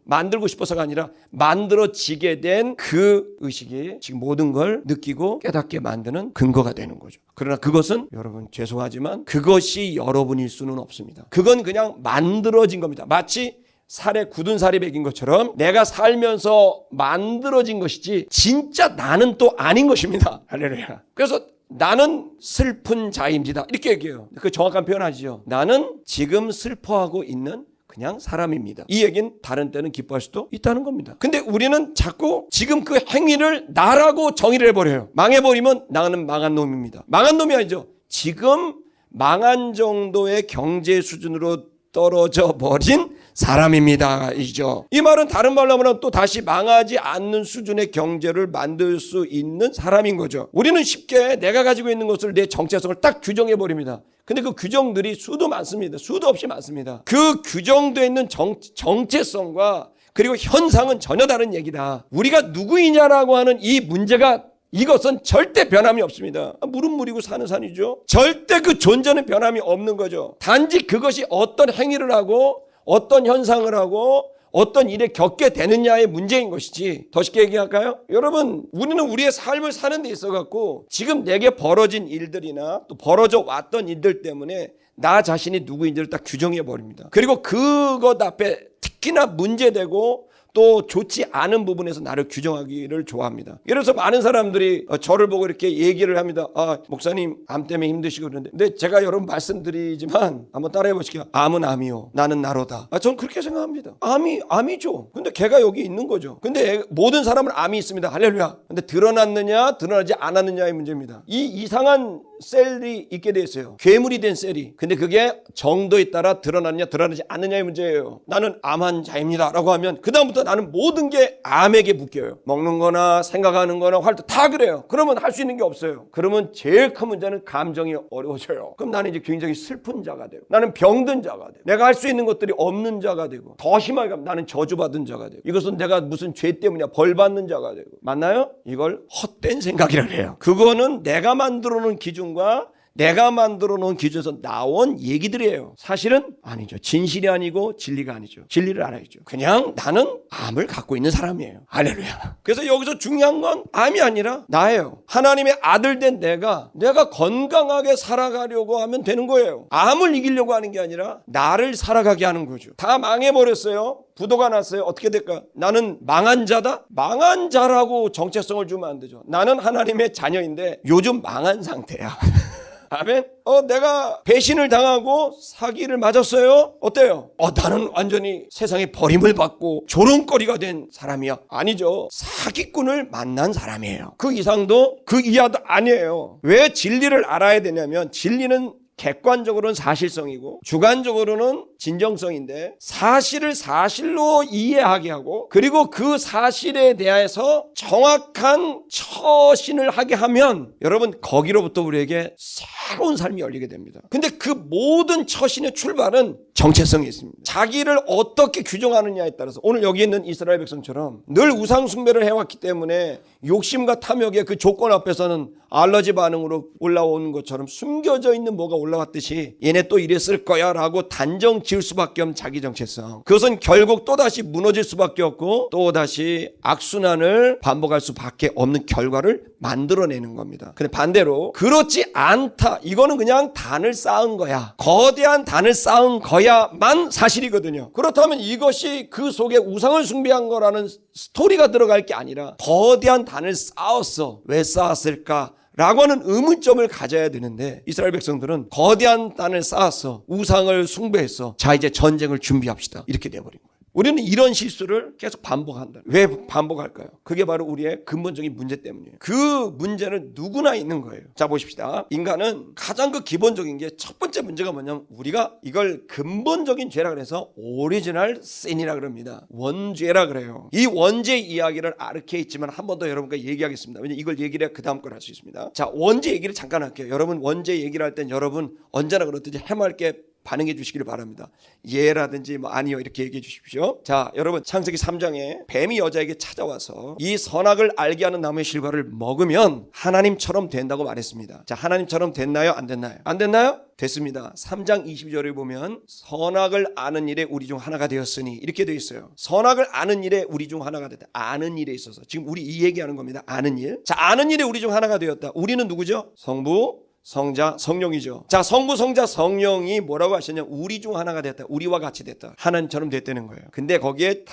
만들고 싶어서가 아니라 만들어지게 된 그 의식이 지금 모든 걸 느끼고 깨닫게 만드는 근거가 되는 거죠. 그러나 그것은 여러분 죄송하지만 그것이 여러분일 수는 없습니다. 그건 그냥 만들어진 겁니다. 마치 살에 굳은 살이 배긴 것처럼 내가 살면서 만들어진 것이지 진짜 나는 또 아닌 것입니다. 할렐루야. 그래서 나는 슬픈 자입니다. 이렇게 얘기해요. 그 정확한 표현 아시죠? 나는 지금 슬퍼하고 있는 그냥 사람입니다. 이 얘기는 다른 때는 기뻐할 수도 있다는 겁니다. 근데 우리는 자꾸 지금 그 행위를 나라고 정의를 해버려요. 망해버리면 나는 망한 놈입니다. 망한 놈이 아니죠. 지금 망한 정도의 경제 수준으로 떨어져 버린 사람입니다. 이죠. 이 말은 다른 말로 하면 또 다시 망하지 않는 수준의 경제를 만들 수 있는 사람인 거죠. 우리는 쉽게 내가 가지고 있는 것을 내 정체성을 딱 규정해 버립니다. 근데 그 규정들이 수도 많습니다. 수도 없이 많습니다. 그 규정되어 있는 정체성과 그리고 현상은 전혀 다른 얘기다. 우리가 누구이냐라고 하는 이 문제가 이것은 절대 변함이 없습니다. 물은 물이고 산은 산이죠. 절대 그 존재는 변함이 없는 거죠. 단지 그것이 어떤 행위를 하고 어떤 현상을 하고 어떤 일에 겪게 되느냐의 문제인 것이지. 더 쉽게 얘기할까요? 여러분, 우리는 우리의 삶을 사는 데 있어 갖고 지금 내게 벌어진 일들이나 또 벌어져 왔던 일들 때문에 나 자신이 누구인지를 딱 규정해 버립니다. 그리고 그것 앞에 특히나 문제되고 또 좋지 않은 부분에서 나를 규정하기를 좋아합니다. 예를 들어서 많은 사람들이 저를 보고 이렇게 얘기를 합니다. 목사님 암 때문에 힘드시고 그러는데 근데 제가 여러분 말씀드리지만 한번 따라해 보시게요. 암은 암이요 나는 나로다. 저는 그렇게 생각합니다. 암이죠. 근데 걔가 여기 있는 거죠. 근데 모든 사람은 암이 있습니다. 할렐루야. 근데 드러났느냐 드러나지 않았느냐의 문제입니다. 이 이상한 셀이 있게 돼 있어요. 괴물이 된 셀이. 근데 그게 정도에 따라 드러나느냐 드러나지 않느냐의 문제예요. 나는 암 환자입니다 라고 하면 그 다음부터 나는 모든 게 암에게 묶여요. 먹는 거나 생각하는 거나 활동 다 그래요. 그러면 할 수 있는 게 없어요. 그러면 제일 큰 문제는 감정이 어려워져요. 그럼 나는 이제 굉장히 슬픈 자가 돼요. 나는 병든 자가 돼요. 내가 할 수 있는 것들이 없는 자가 되고 더 심하게 가면 나는 저주받은 자가 돼요. 이것은 내가 무슨 죄 때문이야 벌 받는 자가 되고. 맞나요? 이걸 헛된 생각이라 해요. 그거는 내가 만들어 놓은 기준과 내가 만들어 놓은 기준에서 나온 얘기들이에요. 사실은 아니죠. 진실이 아니고 진리가 아니죠. 진리를 알아야죠. 그냥 나는 암을 갖고 있는 사람이에요. 할렐루야. 그래서 여기서 중요한 건 암이 아니라 나예요. 하나님의 아들 된 내가 건강하게 살아가려고 하면 되는 거예요. 암을 이기려고 하는 게 아니라 나를 살아가게 하는 거죠. 다 망해버렸어요. 부도가 났어요. 어떻게 될까? 나는 망한 자다? 망한 자라고 정체성을 주면 안 되죠. 나는 하나님의 자녀인데 요즘 망한 상태야. 아멘. 내가 배신을 당하고 사기를 맞았어요. 어때요? 나는 완전히 세상에 버림을 받고 조롱거리가 된 사람이야. 아니죠. 사기꾼을 만난 사람이에요. 그 이상도 그 이하도 아니에요. 왜 진리를 알아야 되냐면 진리는 객관적으로는 사실성이고 주관적으로는 진정성인데 사실을 사실로 이해하게 하고 그리고 그 사실에 대해서 정확한 처신을 하게 하면 여러분 거기로부터 우리에게 새로운 삶이 열리게 됩니다. 근데 그 모든 처신의 출발은 정체성이 있습니다. 자기를 어떻게 규정하느냐에 따라서 오늘 여기 있는 이스라엘 백성처럼 늘 우상 숭배를 해왔기 때문에 욕심과 탐욕의 그 조건 앞에서는 알러지 반응으로 올라오는 것처럼 숨겨져 있는 뭐가 올라왔듯이 얘네 또 이랬을 거야 라고 단정 지을 수밖에 없는 자기 정체성. 그것은 결국 또다시 무너질 수밖에 없고 또다시 악순환을 반복할 수밖에 없는 결과를 만들어내는 겁니다. 근데 반대로 그렇지 않다. 이거는 그냥 단을 쌓은 거야. 거대한 단을 쌓은 거야만 사실이거든요. 그렇다면 이것이 그 속에 우상을 숭배한 거라는 스토리가 들어갈 게 아니라 거대한 단을 쌓았어. 왜 쌓았을까? 라고 하는 의문점을 가져야 되는데 이스라엘 백성들은 거대한 단을 쌓았어. 우상을 숭배했어. 자 이제 전쟁을 준비합시다. 이렇게 돼버린 거예요. 우리는 이런 실수를 계속 반복한다. 왜 반복할까요? 그게 바로 우리의 근본적인 문제 때문이에요. 그 문제는 누구나 있는 거예요. 자 보십시다. 인간은 가장 그 기본적인 게 첫 번째 문제가 뭐냐면 우리가 이걸 근본적인 죄라 그래서 오리지널 신이라 그럽니다. 원죄라 그래요. 이 원죄 이야기를 아르케있지만 한 번 더 여러분과 얘기하겠습니다. 왜냐면 이걸 얘기를 해야 그 다음 걸 할 수 있습니다. 자 원죄 얘기를 잠깐 할게요. 여러분 원죄 얘기를 할 땐 여러분 언제나 그렇듯이 해맑게 반응해 주시기를 바랍니다. 예라든지 뭐 아니요 이렇게 얘기해 주십시오. 자 여러분 창세기 3장에 뱀이 여자에게 찾아와서 이 선악을 알게 하는 나무의 실과를 먹으면 하나님처럼 된다고 말했습니다. 자 하나님처럼 됐나요? 안 됐나요? 안 됐나요? 됐습니다. 3장 22절에 보면 선악을 아는 일에 우리 중 하나가 되었으니 이렇게 되어 있어요. 선악을 아는 일에 우리 중 하나가 됐다. 아는 일에 있어서 지금 우리 이 얘기하는 겁니다. 아는 일. 자 아는 일에 우리 중 하나가 되었다. 우리는 누구죠? 성부 성자 성령이죠. 자 성부 성자 성령이 뭐라고 하셨냐? 우리 중 하나가 됐다. 우리와 같이 됐다. 하나님처럼 됐다는 거예요. 근데 거기에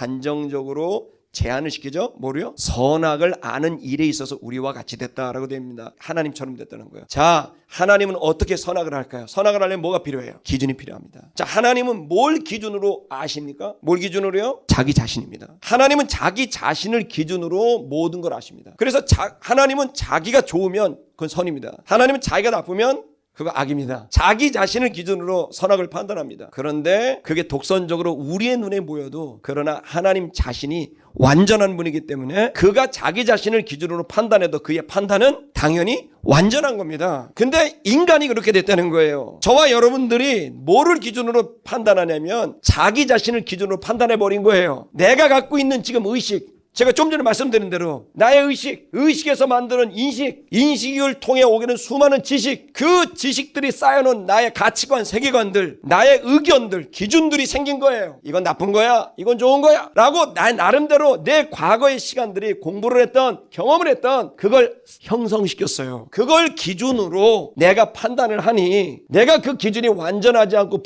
단정적으로 제한을 시키죠. 뭐래요? 선악을 아는 일에 있어서 우리와 같이 됐다라고 됩니다. 하나님처럼 됐다는 거예요. 자 하나님은 어떻게 선악을 할까요? 선악을 하려면 뭐가 필요해요? 기준이 필요합니다. 자 하나님은 뭘 기준으로 아십니까? 뭘 기준으로요? 자기 자신입니다. 하나님은 자기 자신을 기준으로 모든 걸 아십니다. 그래서 하나님은 자기가 좋으면 그건 선입니다. 하나님은 자기가 나쁘면 그거 악입니다. 자기 자신을 기준으로 선악을 판단합니다. 그런데 그게 독선적으로 우리의 눈에 보여도 그러나 하나님 자신이 완전한 분이기 때문에 그가 자기 자신을 기준으로 판단해도 그의 판단은 당연히 완전한 겁니다. 근데 인간이 그렇게 됐다는 거예요. 저와 여러분들이 뭐를 기준으로 판단하냐면 자기 자신을 기준으로 판단해버린 거예요. 내가 갖고 있는 지금 의식, 제가 좀 전에 말씀드린 대로 나의 의식에서 만드는 인식을 통해 오게 된 수많은 지식, 그 지식들이 쌓여놓은 나의 가치관, 세계관들, 나의 의견들, 기준들이 생긴 거예요. 이건 나쁜 거야, 이건 좋은 거야 라고 나 나름대로 내 과거의 시간들이 공부를 했던, 경험을 했던 그걸 형성시켰어요. 그걸 기준으로 내가 판단을 하니 내가 그 기준이 완전하지 않고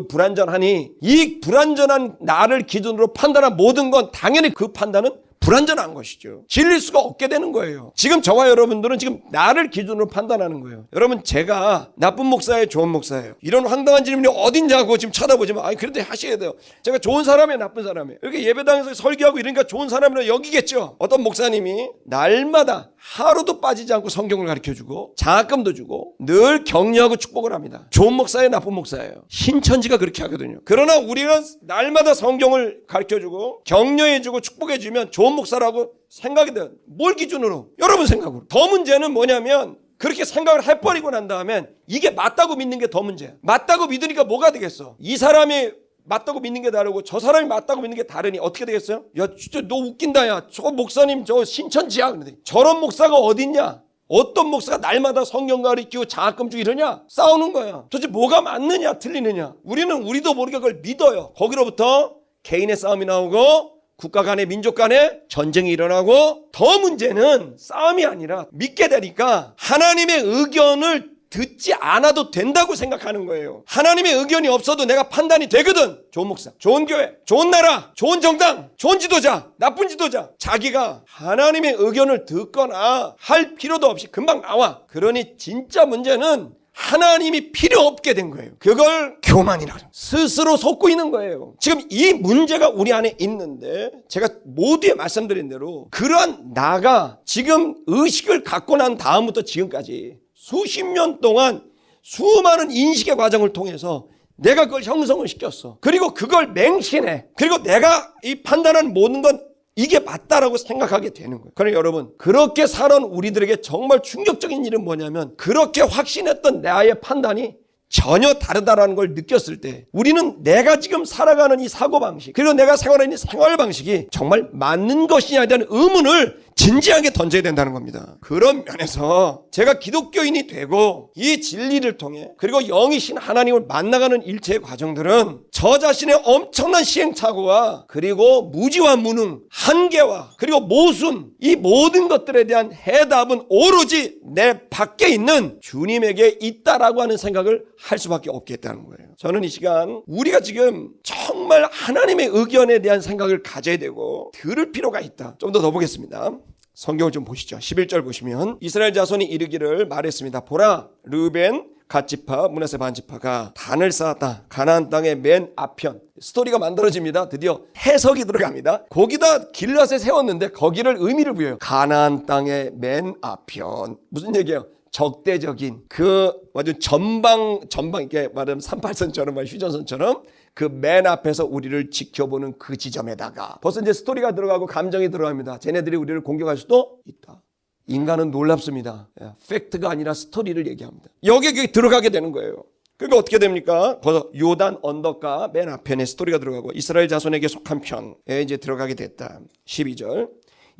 불완전하니 이 불완전한 나를 기준으로 판단한 모든 건 당연히 그 판단은 불완전한 것이죠. 질릴 수가 없게 되는 거예요. 지금 저와 여러분들은 지금 나를 기준으로 판단하는 거예요. 여러분 제가 나쁜 목사예요? 좋은 목사예요? 이런 황당한 질문이 어딨냐고 지금 쳐다보지만 아니 그런데 하셔야 돼요. 제가 좋은 사람이에요? 나쁜 사람이에요? 이렇게 예배당에서 설교하고 이러니까 좋은 사람이라고 여기겠죠. 어떤 목사님이 날마다 하루도 빠지지 않고 성경을 가르쳐주고 장학금도 주고 늘 격려하고 축복을 합니다. 좋은 목사예요? 나쁜 목사예요? 신천지가 그렇게 하거든요. 그러나 우리는 날마다 성경을 가르쳐주고 격려해주고 축복해주면 좋은 목사라고 생각이 돼요. 뭘 기준으로? 여러분 생각으로. 더 문제는 뭐냐면 그렇게 생각을 해버리고 난 다음엔 이게 맞다고 믿는 게 더 문제야. 맞다고 믿으니까 뭐가 되겠어? 이 사람이 맞다고 믿는 게 다르고 저 사람이 맞다고 믿는 게 다르니 어떻게 되겠어요? 야 진짜 너 웃긴다. 야 저 목사님 저 신천지야. 그런데 저런 목사가 어딨냐? 어떤 목사가 날마다 성경 가르치고 장학금 주고 이러냐? 싸우는 거야. 도대체 뭐가 맞느냐 틀리느냐? 우리도 모르게 그걸 믿어요. 거기로부터 개인의 싸움이 나오고 국가 간에 민족 간에 전쟁이 일어나고 더 문제는 싸움이 아니라 믿게 되니까 하나님의 의견을 듣지 않아도 된다고 생각하는 거예요. 하나님의 의견이 없어도 내가 판단이 되거든. 좋은 목사, 좋은 교회, 좋은 나라, 좋은 정당, 좋은 지도자, 나쁜 지도자. 자기가 하나님의 의견을 듣거나 할 필요도 없이 금방 나와. 그러니 진짜 문제는 하나님이 필요 없게 된 거예요. 그걸 교만이라고 스스로 속고 있는 거예요. 지금 이 문제가 우리 안에 있는데 제가 모두에 말씀드린 대로 그러한 나가 지금 의식을 갖고 난 다음부터 지금까지 수십 년 동안 수많은 인식의 과정을 통해서 내가 그걸 형성을 시켰어. 그리고 그걸 맹신해. 그리고 내가 이 판단한 모든 건 이게 맞다라고 생각하게 되는 거예요. 그러나 여러분, 그렇게 살아온 우리들에게 정말 충격적인 일은 뭐냐면 그렇게 확신했던 나의 판단이 전혀 다르다라는 걸 느꼈을 때 우리는 내가 지금 살아가는 이 사고방식 그리고 내가 생활하는 이 생활방식이 정말 맞는 것이냐에 대한 의문을 진지하게 던져야 된다는 겁니다. 그런 면에서 제가 기독교인이 되고 이 진리를 통해 그리고 영이신 하나님을 만나가는 일체의 과정들은 저 자신의 엄청난 시행착오와 그리고 무지와 무능, 한계와 그리고 모순 이 모든 것들에 대한 해답은 오로지 내 밖에 있는 주님에게 있다라고 하는 생각을 할 수밖에 없겠다는 거예요. 저는 이 시간 우리가 지금 정말 하나님의 의견에 대한 생각을 가져야 되고 들을 필요가 있다. 좀 더 보겠습니다. 성경을 좀 보시죠. 11절 보시면 이스라엘 자손이 이르기를 말했습니다. 보라, 르벤 갓지파, 므낫세 반지파가 단을 쌓았다. 가나안 땅의 맨 앞편. 스토리가 만들어집니다. 드디어 해석이 들어갑니다. 거기다 길앗에 세웠는데 거기를 의미를 부여해요. 가나안 땅의 맨 앞편. 무슨 얘기예요? 적대적인 그 완전 전방 이렇게 말하면 38선처럼 휴전선처럼 그 맨 앞에서 우리를 지켜보는 그 지점에다가 벌써 이제 스토리가 들어가고 감정이 들어갑니다. 쟤네들이 우리를 공격할 수도 있다. 인간은 놀랍습니다. 팩트가 아니라 스토리를 얘기합니다. 여기에 들어가게 되는 거예요. 그러니까 어떻게 됩니까? 거기서 요단 언덕가 맨 앞편에 스토리가 들어가고 이스라엘 자손에게 속한 편에 이제 들어가게 됐다. 12절.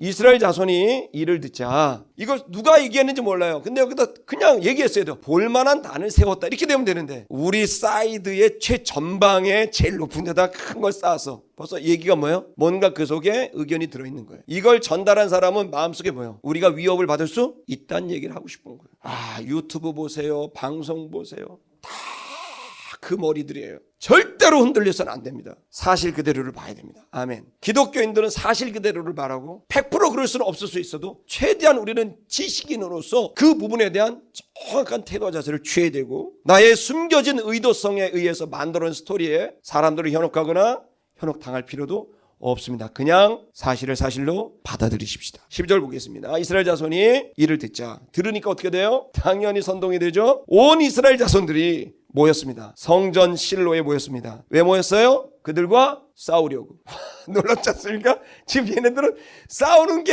이스라엘 자손이 이를 듣자 이걸 누가 얘기했는지 몰라요. 근데 여기다 그냥 얘기했어야 돼요. 볼만한 단을 세웠다 이렇게 되면 되는데 우리 사이드의 최전방에 제일 높은 데다 큰 걸 쌓아서 벌써 얘기가 뭐예요? 뭔가 그 속에 의견이 들어있는 거예요. 이걸 전달한 사람은 마음속에 뭐예요? 우리가 위협을 받을 수 있다는 얘기를 하고 싶은 거예요. 유튜브 보세요. 방송 보세요. 다 그 머리들이에요. 절대로 흔들려서는 안 됩니다. 사실 그대로를 봐야 됩니다. 아멘. 기독교인들은 사실 그대로를 말하고 100% 그럴 수는 없을 수 있어도 최대한 우리는 지식인으로서 그 부분에 대한 정확한 태도와 자세를 취해야 되고 나의 숨겨진 의도성에 의해서 만들어낸 스토리에 사람들을 현혹하거나 현혹당할 필요도 없습니다. 그냥 사실을 사실로 받아들이십시다. 10절 보겠습니다. 이스라엘 자손이 이를 듣자. 들으니까 어떻게 돼요? 당연히 선동이 되죠. 온 이스라엘 자손들이 모였습니다. 성전 실로에 모였습니다. 왜 모였어요? 그들과 싸우려고. 놀랍지 않습니까? 지금 얘네들은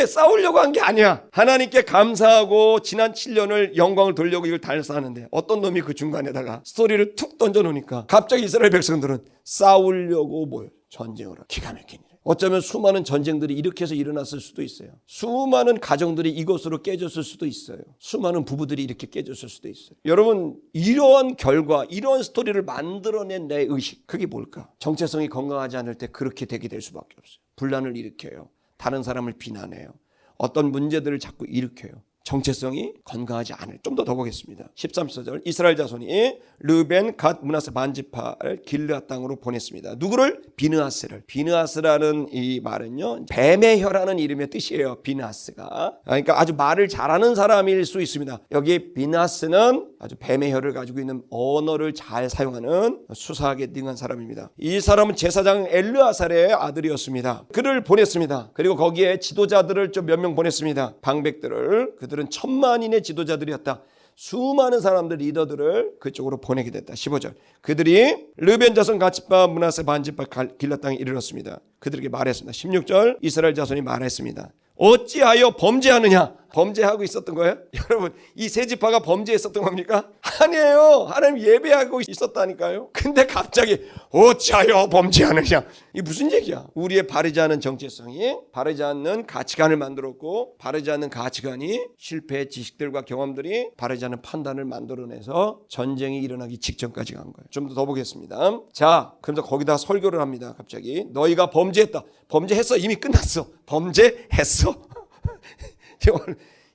싸우려고 한 게 아니야. 하나님께 감사하고 지난 7년을 영광을 돌려고 이걸 달쌓았는데 어떤 놈이 그 중간에다가 스토리를 툭 던져놓으니까 갑자기 이스라엘 백성들은 싸우려고 모여. 전쟁을 하고. 기가 막힌 일. 어쩌면 수많은 전쟁들이 이렇게 해서 일어났을 수도 있어요. 수많은 가정들이 이것으로 깨졌을 수도 있어요. 수많은 부부들이 이렇게 깨졌을 수도 있어요. 여러분 이러한 결과 이러한 스토리를 만들어낸 내 의식 그게 뭘까? 정체성이 건강하지 않을 때 그렇게 되게 될 수밖에 없어요. 분란을 일으켜요. 다른 사람을 비난해요. 어떤 문제들을 자꾸 일으켜요. 정체성이 건강하지 않을. 좀 더 보겠습니다. 13절 이스라엘 자손이 르벤, 갓, 므낫세 반지파를 길르앗 땅으로 보냈습니다. 누구를? 비느하스를. 비느하스라는 이 말은요 뱀의 혀라는 이름의 뜻이에요. 비느하스가. 그러니까 아주 말을 잘하는 사람일 수 있습니다. 여기 비느하스는 아주 뱀의 혀를 가지고 있는 언어를 잘 사용하는 수사하게 능한 사람입니다. 이 사람은 제사장 엘르아살의 아들이었습니다. 그를 보냈습니다. 그리고 거기에 지도자들을 좀 몇 명 보냈습니다. 방백들을. 그들은 1000만인의 지도자들이었다. 수많은 사람들 리더들을 그쪽으로 보내게 됐다. 15절 그들이 르벤 자손 갓지파 므낫세 반지파 길앗 땅에 이르렀습니다. 그들에게 말했습니다. 16절 이스라엘 자손이 말했습니다. 어찌하여 범죄하느냐? 범죄하고 있었던 거예요? 여러분 이 세 지파가 범죄했었던 겁니까? 아니에요. 하나님 예배하고 있었다니까요. 근데 갑자기 어찌하여 범죄하느냐? 이게 무슨 얘기야? 우리의 바르지 않은 정체성이 바르지 않는 가치관을 만들었고 바르지 않는 가치관이 실패의 지식들과 경험들이 바르지 않은 판단을 만들어내서 전쟁이 일어나기 직전까지 간 거예요. 좀 더 보겠습니다. 자, 그러면서 거기다 설교를 합니다. 갑자기 너희가 범죄했다. 범죄했어. 이미 끝났어. 범죄했어.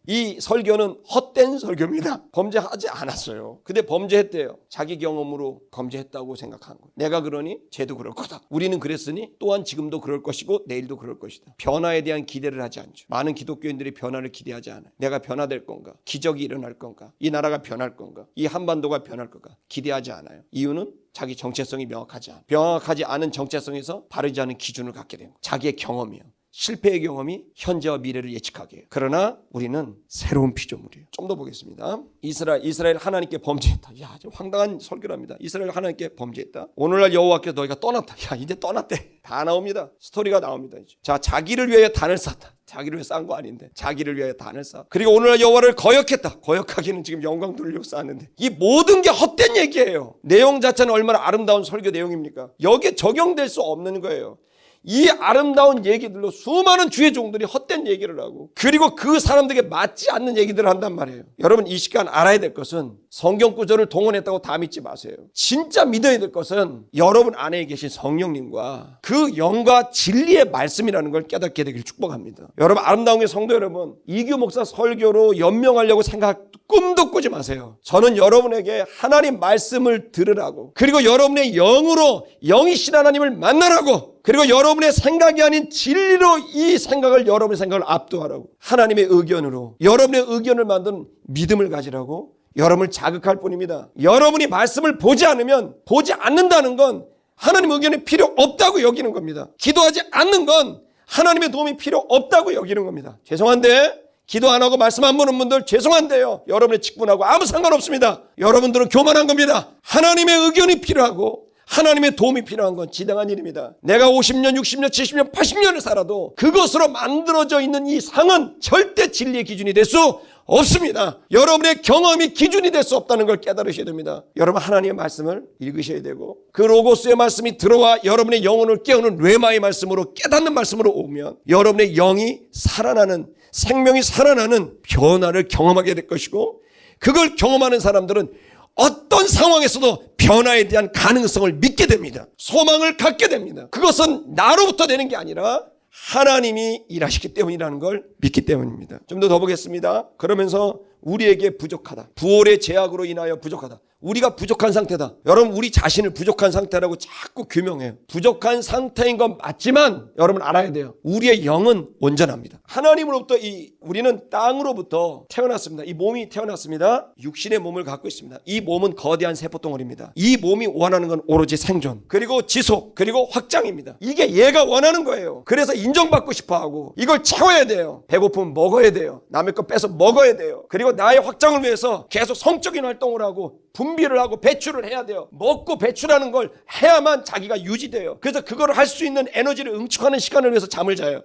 이 설교는 헛된 설교입니다. 범죄하지 않았어요. 근데 범죄했대요. 자기 경험으로 범죄했다고 생각한 거예요. 내가 그러니 쟤도 그럴 거다. 우리는 그랬으니 또한 지금도 그럴 것이고 내일도 그럴 것이다. 변화에 대한 기대를 하지 않죠. 많은 기독교인들이 변화를 기대하지 않아요. 내가 변화될 건가? 기적이 일어날 건가? 이 나라가 변할 건가? 이 한반도가 변할 건가? 기대하지 않아요. 이유는 자기 정체성이 명확하지 않은 정체성에서 바르지 않은 기준을 갖게 됩니다. 자기의 경험이요. 실패의 경험이 현재와 미래를 예측하게 해요. 그러나 우리는 새로운 피조물이에요. 좀 더 보겠습니다. 이스라엘 하나님께 범죄했다. 야, 좀 황당한 설교랍니다. 이스라엘 하나님께 범죄했다. 오늘날 여호와께서 너희가 떠났다. 야, 이제 떠났대. 다 나옵니다. 스토리가 나옵니다. 이제. 자, 자기를 위하여 단을 쌓았다. 자기를 위해 쌓은 거 아닌데 자기를 위하여 단을 쌓아. 그리고 오늘날 여호와를 거역했다. 거역하기는 지금 영광 돌리려고 쌓았는데 이 모든 게 헛된 얘기예요. 내용 자체는 얼마나 아름다운 설교 내용입니까? 여기에 적용될 수 없는 거예요. 이 아름다운 얘기들로 수많은 주의 종들이 헛된 얘기를 하고 그리고 그 사람들에게 맞지 않는 얘기들을 한단 말이에요. 여러분 이 시간 알아야 될 것은 성경 구절을 동원했다고 다 믿지 마세요. 진짜 믿어야 될 것은 여러분 안에 계신 성령님과 그 영과 진리의 말씀이라는 걸 깨닫게 되길 축복합니다. 여러분 아름다운 게 성도 여러분, 이규 목사 설교로 연명하려고 생각 꿈도 꾸지 마세요. 저는 여러분에게 하나님 말씀을 들으라고, 그리고 여러분의 영으로 영이신 하나님을 만나라고, 그리고 여러분의 생각이 아닌 진리로 이 생각을, 여러분의 생각을 압도하라고, 하나님의 의견으로 여러분의 의견을 만든 믿음을 가지라고 여러분을 자극할 뿐입니다. 여러분이 말씀을 보지 않으면, 보지 않는다는 건 하나님 의견이 필요 없다고 여기는 겁니다. 기도하지 않는 건 하나님의 도움이 필요 없다고 여기는 겁니다. 죄송한데 기도 안 하고 말씀 안 보는 분들 죄송한데요. 여러분의 직분하고 아무 상관없습니다. 여러분들은 교만한 겁니다. 하나님의 의견이 필요하고 하나님의 도움이 필요한 건 지당한 일입니다. 내가 50년, 60년, 70년, 80년을 살아도 그것으로 만들어져 있는 이 상은 절대 진리의 기준이 될 수 없습니다. 여러분의 경험이 기준이 될 수 없다는 걸 깨달으셔야 됩니다. 여러분 하나님의 말씀을 읽으셔야 되고 그 로고스의 말씀이 들어와 여러분의 영혼을 깨우는 레마의 말씀으로, 깨닫는 말씀으로 오면 여러분의 영이 살아나는, 생명이 살아나는 변화를 경험하게 될 것이고, 그걸 경험하는 사람들은 어떤 상황에서도 변화에 대한 가능성을 믿게 됩니다. 소망을 갖게 됩니다. 그것은 나로부터 되는 게 아니라 하나님이 일하시기 때문이라는 걸 믿기 때문입니다. 좀 더 보겠습니다. 그러면서 우리에게 부족하다. 부활의 제약으로 인하여 부족하다. 우리가 부족한 상태다. 여러분 우리 자신을 부족한 상태라고 자꾸 규명해요. 부족한 상태인 건 맞지만 여러분 알아야 돼요. 우리의 영은 온전합니다. 하나님으로부터 우리는 땅으로부터 태어났습니다. 이 몸이 태어났습니다. 육신의 몸을 갖고 있습니다. 이 몸은 거대한 세포덩어리입니다. 이 몸이 원하는 건 오로지 생존, 그리고 지속, 그리고 확장입니다. 이게 얘가 원하는 거예요. 그래서 인정받고 싶어하고 이걸 채워야 돼요. 배고프면 먹어야 돼요. 남의 거 뺏어 먹어야 돼요. 그리고 나의 확장을 위해서 계속 성적인 활동을 하고 분비를 하고 배출을 해야 돼요. 먹고 배출하는 걸 해야만 자기가 유지돼요. 그래서 그거를 할 수 있는 에너지를 응축하는 시간을 위해서 잠을 자요.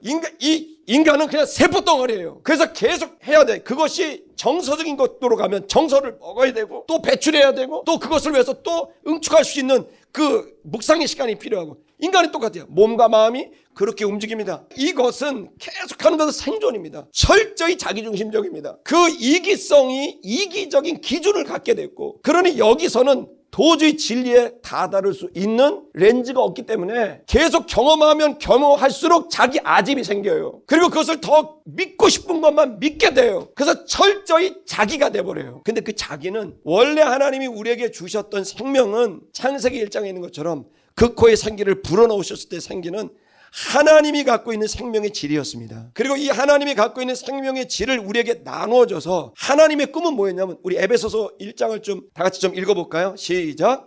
인간은 그냥 세포덩어리예요. 그래서 계속 해야 돼. 그것이 정서적인 것으로 가면 정서를 먹어야 되고 또 배출해야 되고 또 그것을 위해서 또 응축할 수 있는 그 묵상의 시간이 필요하고, 인간이 똑같아요. 몸과 마음이 그렇게 움직입니다. 이것은 계속하는 것은 생존입니다. 철저히 자기중심적입니다. 그 이기성이 이기적인 기준을 갖게 됐고, 그러니 여기서는 도저히 진리에 다다를 수 있는 렌즈가 없기 때문에 계속 경험하면 경험할수록 자기 아집이 생겨요. 그리고 그것을 더 믿고 싶은 것만 믿게 돼요. 그래서 철저히 자기가 돼버려요. 근데 그 자기는 원래 하나님이 우리에게 주셨던 생명은 창세기 1장에 있는 것처럼 그 코에 생기를 불어넣으셨을 때 생기는 하나님이 갖고 있는 생명의 질이었습니다. 그리고 이 하나님이 갖고 있는 생명의 질을 우리에게 나누어줘서, 하나님의 꿈은 뭐였냐면, 우리 에베소서 1장을 좀 다 같이 좀 읽어볼까요? 시작.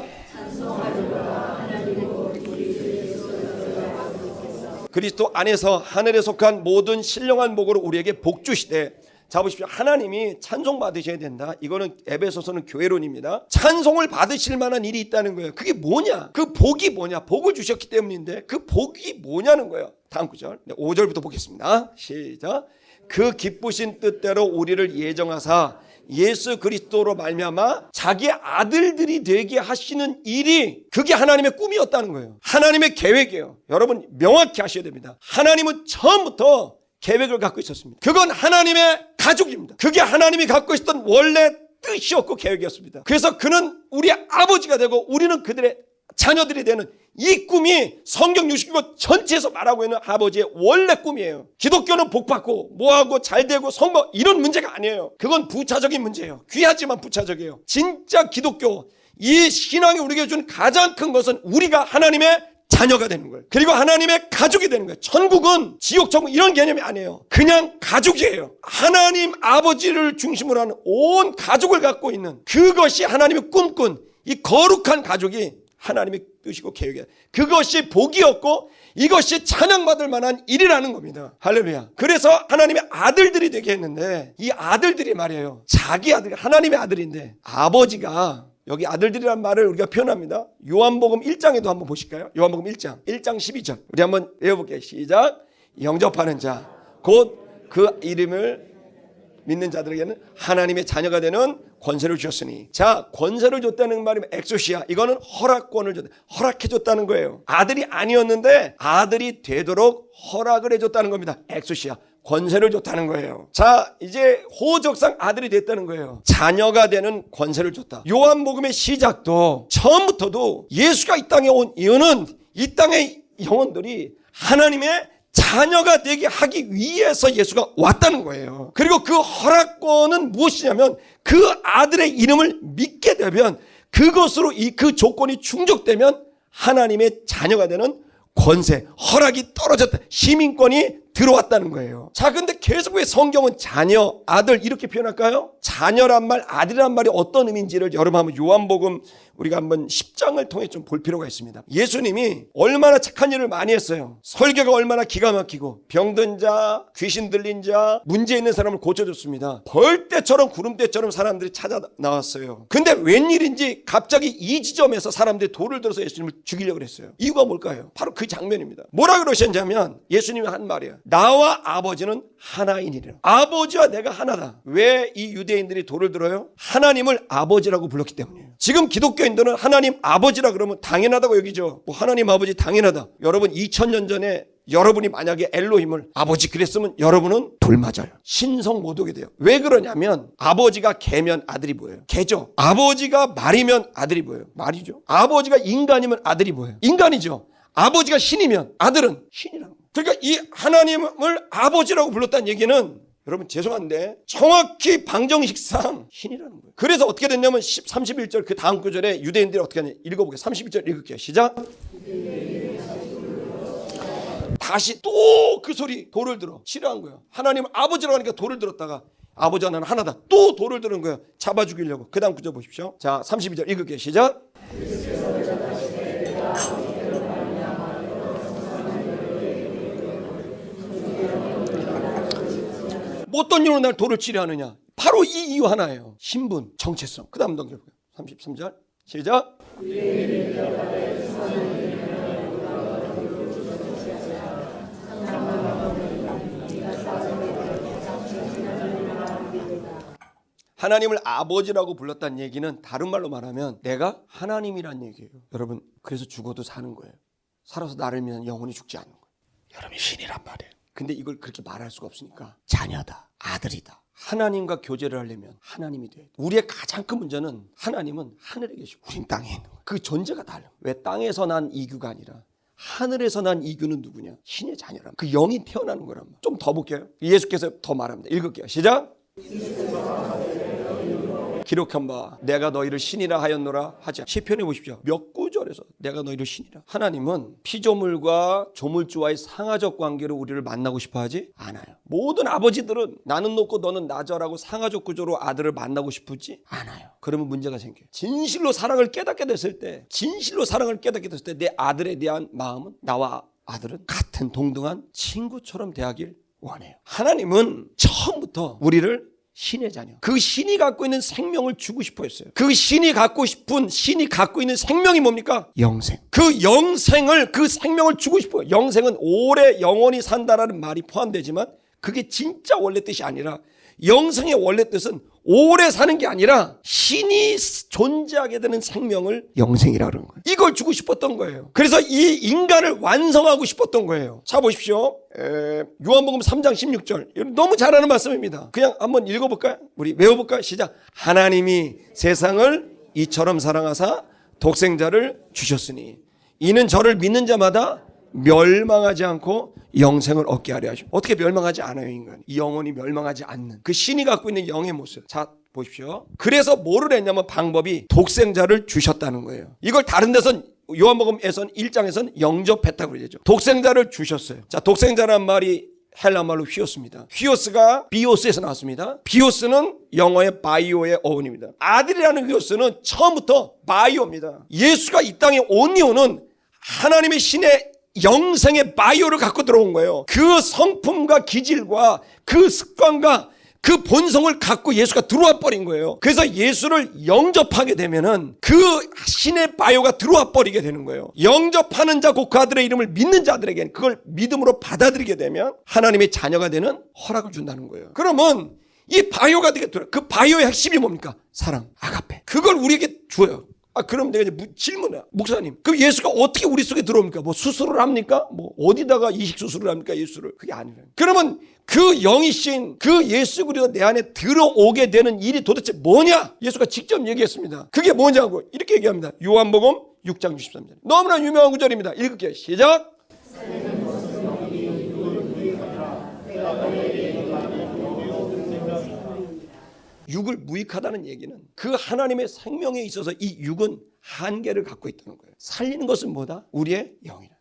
그리스도 안에서 하늘에 속한 모든 신령한 복으로 우리에게 복 주시되. 자 보십시오. 하나님이 찬송 받으셔야 된다. 이거는 에베소서는 교회론입니다. 찬송을 받으실 만한 일이 있다는 거예요. 그게 뭐냐? 그 복이 뭐냐? 복을 주셨기 때문인데 그 복이 뭐냐는 거예요. 다음 구절 5절부터 보겠습니다. 시작. 그 기쁘신 뜻대로 우리를 예정하사 예수 그리스도로 말미암아 자기 아들들이 되게 하시는 일이, 그게 하나님의 꿈이었다는 거예요. 하나님의 계획이에요. 여러분 명확히 하셔야 됩니다. 하나님은 처음부터 계획을 갖고 있었습니다. 그건 하나님의 가족입니다. 그게 하나님이 갖고 있었던 원래 뜻이었고 계획이었습니다. 그래서 그는 우리의 아버지가 되고 우리는 그들의 자녀들이 되는 이 꿈이 성경 69권 전체에서 말하고 있는 아버지의 원래 꿈이에요. 기독교는 복받고 뭐하고 잘되고 성공 이런 문제가 아니에요. 그건 부차적인 문제예요. 귀하지만 부차적이에요. 진짜 기독교 이 신앙이 우리에게 준 가장 큰 것은 우리가 하나님의 자녀가 되는 거예요. 그리고 하나님의 가족이 되는 거예요. 천국은 지옥, 천국 이런 개념이 아니에요. 그냥 가족이에요. 하나님 아버지를 중심으로 하는 온 가족을 갖고 있는 그것이 하나님의 꿈꾼 이 거룩한 가족이 하나님의 뜻이고 계획이에요. 그것이 복이었고 이것이 찬양받을 만한 일이라는 겁니다. 할렐루야. 그래서 하나님의 아들들이 되게 했는데 이 아들들이 말이에요. 자기 아들, 하나님의 아들인데 아버지가 여기 아들들이라는 말을 우리가 표현합니다. 요한복음 1장에도 한번 보실까요? 요한복음 1장 12절 우리 한번 외워볼게요. 시작. 영접하는 자 곧 그 이름을 믿는 자들에게는 하나님의 자녀가 되는 권세를 주셨으니 자 권세를 줬다는 말이면 엑소시아 이거는 허락권을 줬다. 허락해줬다는 거예요. 아들이 아니었는데 아들이 되도록 허락을 해줬다는 겁니다. 엑소시아 권세를 줬다는 거예요. 자 이제 호적상 아들이 됐다는 거예요. 자녀가 되는 권세를 줬다. 요한복음의 시작도 처음부터도 예수가 이 땅에 온 이유는 이 땅의 영혼들이 하나님의 자녀가 되게 하기 위해서 예수가 왔다는 거예요. 그리고 그 허락권은 무엇이냐면 그 아들의 이름을 믿게 되면 그것으로 그 조건이 충족되면 하나님의 자녀가 되는 권세, 허락이 떨어졌다. 시민권이 들어왔다는 거예요. 자, 근데 계속 왜 성경은 자녀, 아들 이렇게 표현할까요? 자녀란 말, 아들이란 말이 어떤 의미인지를 여러분 한번 요한복음 우리가 한번 10장을 통해 좀 볼 필요가 있습니다. 예수님이 얼마나 착한 일을 많이 했어요. 설교가 얼마나 기가 막히고 병든 자, 귀신 들린 자, 문제 있는 사람을 고쳐줬습니다. 벌떼처럼 구름대처럼 사람들이 찾아 나왔어요. 근데 웬일인지 갑자기 이 지점에서 사람들이 돌을 들어서 예수님을 죽이려고 했어요. 이유가 뭘까요? 바로 그 장면입니다. 뭐라 그러셨냐면 예수님이 한 말이에요. 나와 아버지는 하나이니라. 아버지와 내가 하나다. 왜 이 유대인들이 돌을 들어요? 하나님을 아버지라고 불렀기 때문이에요. 지금 기독교인들은 하나님 아버지라 그러면 당연하다고 여기죠. 뭐 하나님 아버지 당연하다. 여러분 2000년 전에 여러분이 만약에 엘로힘을 아버지 그랬으면 여러분은 돌 맞아요. 신성 못 오게 돼요. 왜 그러냐면 아버지가 개면 아들이 뭐예요? 개죠. 아버지가 말이면 아들이 뭐예요? 말이죠. 아버지가 인간이면 아들이 뭐예요? 인간이죠. 아버지가 신이면 아들은 신이라는 거예요. 그러니까 이 하나님을 아버지라고 불렀다는 얘기는 여러분 죄송한데 정확히 방정식상 신이라는 거예요. 그래서 어떻게 됐냐면 31절 그 다음 구절에 유대인들이 어떻게 하냐 읽어보게요. 31절 읽을게요. 시작. 다시 또 그 소리 돌을 들어 싫어한 거예요. 하나님 아버지라고 하니까 돌을 들었다가 아버지와 나는 하나다. 또 돌을 들은 거예요. 잡아 죽이려고. 그 다음 구절 보십시오. 자 32절 읽을게요. 시작. 뭐 어떤 이유로 날 돌을 치려 하느냐. 바로 이 이유 하나예요. 신분, 정체성. 그 다음 넘겨볼게요. 33절 시작. 하나님을 아버지라고 불렀다는 얘기는 다른 말로 말하면 내가 하나님이란 얘기예요. 여러분 그래서 죽어도 사는 거예요. 살아서 나를 믿는 영혼이 죽지 않는 거예요. 여러분이 신이란 말이에요. 근데 이걸 그렇게 말할 수가 없으니까 자녀다, 아들이다. 하나님과 교제를 하려면 하나님이 돼야 돼. 우리의 가장 큰 문제는 하나님은 하늘에 계시고 우린 땅에 있는 거예요. 그 존재가 달라. 왜 땅에서 난 이규가 아니라 하늘에서 난 이규는 누구냐? 신의 자녀란 그 영이 태어나는 거란 말. 좀 더 볼게요. 예수께서 더 말합니다. 읽을게요. 시작. 기록한 바 내가 너희를 신이라 하였노라 하지. 시편에 보십시오. 몇 구절에서 내가 너희를 신이라. 하나님은 피조물과 조물주와의 상하적 관계로 우리를 만나고 싶어 하지 않아요. 모든 아버지들은 나는 높고 너는 낮아라고 상하적 구조로 아들을 만나고 싶지 않아요. 그러면 문제가 생겨요. 진실로 사랑을 깨닫게 됐을 때 내 아들에 대한 마음은 나와 아들은 같은 동등한 친구처럼 대하길 원해요. 하나님은 처음부터 우리를 신의 자녀. 그 신이 갖고 있는 생명을 주고 싶어 했어요. 그 신이 갖고 있는 생명이 뭡니까? 영생. 그 영생을, 그 생명을 주고 싶어요. 영생은 오래 영원히 산다라는 말이 포함되지만 그게 진짜 원래 뜻이 아니라 영생의 원래 뜻은 오래 사는 게 아니라 신이 존재하게 되는 생명을 영생이라 그러는 거예요. 이걸 주고 싶었던 거예요. 그래서 이 인간을 완성하고 싶었던 거예요. 자 보십시오. 요한복음 3장 16절. 너무 잘 아는 말씀입니다. 그냥 한번 읽어볼까요? 우리 외워볼까요? 시작. 하나님이 세상을 이처럼 사랑하사 독생자를 주셨으니 이는 저를 믿는 자마다 멸망하지 않고 영생을 얻게 하려 하십니다. 어떻게 멸망하지 않아요, 인간이? 이 영혼이 멸망하지 않는 그 신이 갖고 있는 영의 모습. 자, 보십시오. 그래서 뭐를 했냐면 방법이 독생자를 주셨다는 거예요. 이걸 다른 데선 요한복음에선 1장에선 영접했다고 그러죠. 독생자를 주셨어요. 자, 독생자란 말이 헬라 말로 휘오스입니다. 휘오스가 비오스에서 나왔습니다. 비오스는 영어의 바이오의 어원입니다. 아들이라는 휘오스는 처음부터 바이오입니다. 예수가 이 땅에 온 이유는 하나님의 신의 영생의 바이오를 갖고 들어온 거예요. 그 성품과 기질과 그 습관과 그 본성을 갖고 예수가 들어와 버린 거예요. 그래서 예수를 영접하게 되면은 그 신의 바이오가 들어와 버리게 되는 거예요. 영접하는 자 곧 그 아들의 이름을 믿는 자들에게는 그걸 믿음으로 받아들이게 되면 하나님의 자녀가 되는 허락을 준다는 거예요. 그러면 이 바이오가 되겠더라. 그 바이오의 핵심이 뭡니까? 사랑, 아가페. 그걸 우리에게 줘요. 그럼 내가 이제 질문해. 목사님, 그럼 예수가 어떻게 우리 속에 들어옵니까? 뭐 수술을 합니까? 뭐 어디다가 이식 수술을 합니까? 예수를. 그게 아니에요. 그러면 그 영이신 그 예수 그리스도 내 안에 들어오게 되는 일이 도대체 뭐냐? 예수가 직접 얘기했습니다. 그게 뭐냐고 이렇게 얘기합니다. 요한복음 6장 63절. 너무나 유명한 구절입니다. 읽을게요. 시작. 육을 무익하다는 얘기는 그 하나님의 생명에 있어서 이 육은 한계를 갖고 있다는 거예요. 살리는 것은 뭐다? 우리의 영이다.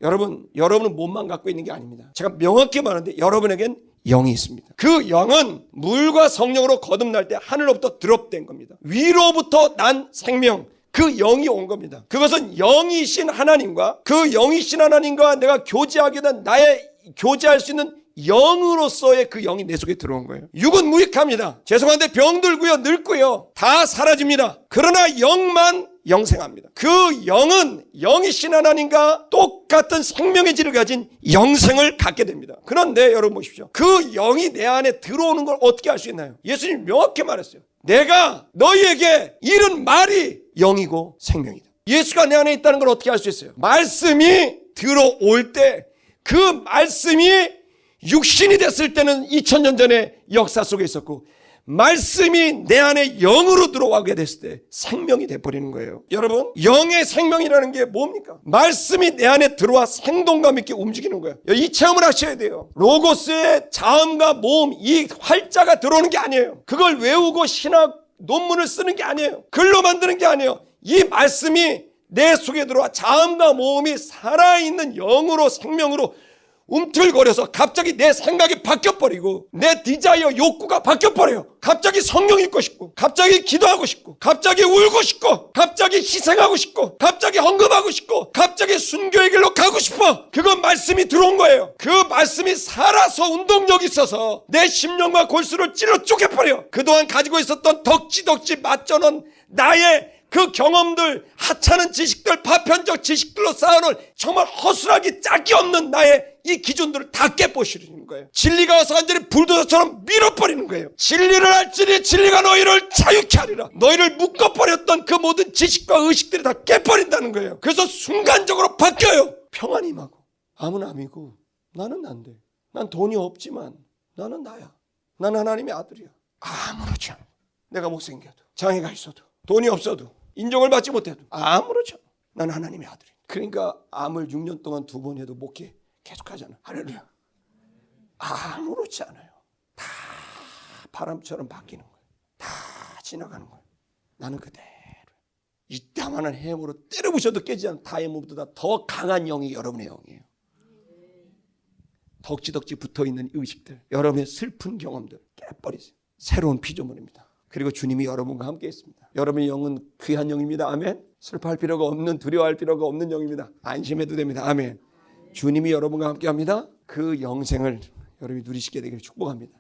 여러분은 몸만 갖고 있는 게 아닙니다. 제가 명확히 말하는데 여러분에겐 영이 있습니다. 그 영은 물과 성령으로 거듭날 때 하늘로부터 드롭된 겁니다. 위로부터 난 생명, 그 영이 온 겁니다. 그것은 영이신 하나님과 그 영이신 하나님과 내가 교제하게 된 나의 교제할 수 있는 영으로서의 그 영이 내 속에 들어온 거예요. 육은 무익합니다. 죄송한데 병들고요, 늙고요, 다 사라집니다. 그러나 영만 영생합니다. 그 영은 영이신 하나님과 똑같은 생명의 질을 가진 영생을 갖게 됩니다. 그런데 여러분 보십시오. 그 영이 내 안에 들어오는 걸 어떻게 알 수 있나요? 예수님이 명확히 말했어요. 내가 너희에게 이른 말이 영이고 생명이다. 예수가 내 안에 있다는 걸 어떻게 알 수 있어요? 말씀이 들어올 때 그 말씀이 육신이 됐을 때는 2000년 전의 역사 속에 있었고 말씀이 내 안에 영으로 들어가게 됐을 때 생명이 돼버리는 거예요. 여러분, 영의 생명이라는 게 뭡니까? 말씀이 내 안에 들어와 생동감 있게 움직이는 거예요. 이 체험을 하셔야 돼요. 로고스의 자음과 모음, 이 활자가 들어오는 게 아니에요. 그걸 외우고 신학 논문을 쓰는 게 아니에요. 글로 만드는 게 아니에요. 이 말씀이 내 속에 들어와 자음과 모음이 살아있는 영으로 생명으로 움틀거려서 갑자기 내 생각이 바뀌어버리고 내 디자이어 욕구가 바뀌어버려요. 갑자기 성령 읽고 싶고 갑자기 기도하고 싶고 갑자기 울고 싶고 갑자기 희생하고 싶고 갑자기 헌금하고 싶고 갑자기 순교의 길로 가고 싶어. 그건 말씀이 들어온 거예요. 그 말씀이 살아서 운동력이 있어서 내 심령과 골수를 찔러 쪼개버려. 그동안 가지고 있었던 덕지덕지 맞춰놓은 나의 그 경험들, 하찮은 지식들, 파편적 지식들로 쌓아놓은 정말 허술하기 짝이 없는 나의 이 기준들을 다 깨부시는 거예요. 진리가 와서 완전히 불도저처럼 밀어버리는 거예요. 진리를 알지니 진리가 너희를 자유케 하리라. 너희를 묶어버렸던 그 모든 지식과 의식들이 다 깨버린다는 거예요. 그래서 순간적으로 바뀌어요. 평안이 임하고 아무 남이고 나는 난데, 난 돈이 없지만 나는 나야. 난 하나님의 아들이야. 아무렇지 않아. 내가 못생겨도 장애가 있어도 돈이 없어도 인정을 받지 못해도 아무렇지 않아. 난 하나님의 아들이야. 그러니까 암을 6년 동안 2번 해도 목회 계속하잖아. 할렐루야. 아무렇지 않아요. 다 바람처럼 바뀌는 거예요. 다 지나가는 거예요. 나는 그대로 이따만한 해음으로 때려부셔도 깨지지 않는 다이아몬드보다 더 강한 영이 여러분의 영이에요. 덕지덕지 붙어있는 의식들, 여러분의 슬픈 경험들 깨버리세요. 새로운 피조물입니다. 그리고 주님이 여러분과 함께 있습니다. 여러분의 영은 귀한 영입니다. 아멘. 슬퍼할 필요가 없는, 두려워할 필요가 없는 영입니다. 안심해도 됩니다. 아멘. 주님이 여러분과 함께 합니다. 그 영생을 여러분이 누리시게 되기를 축복합니다.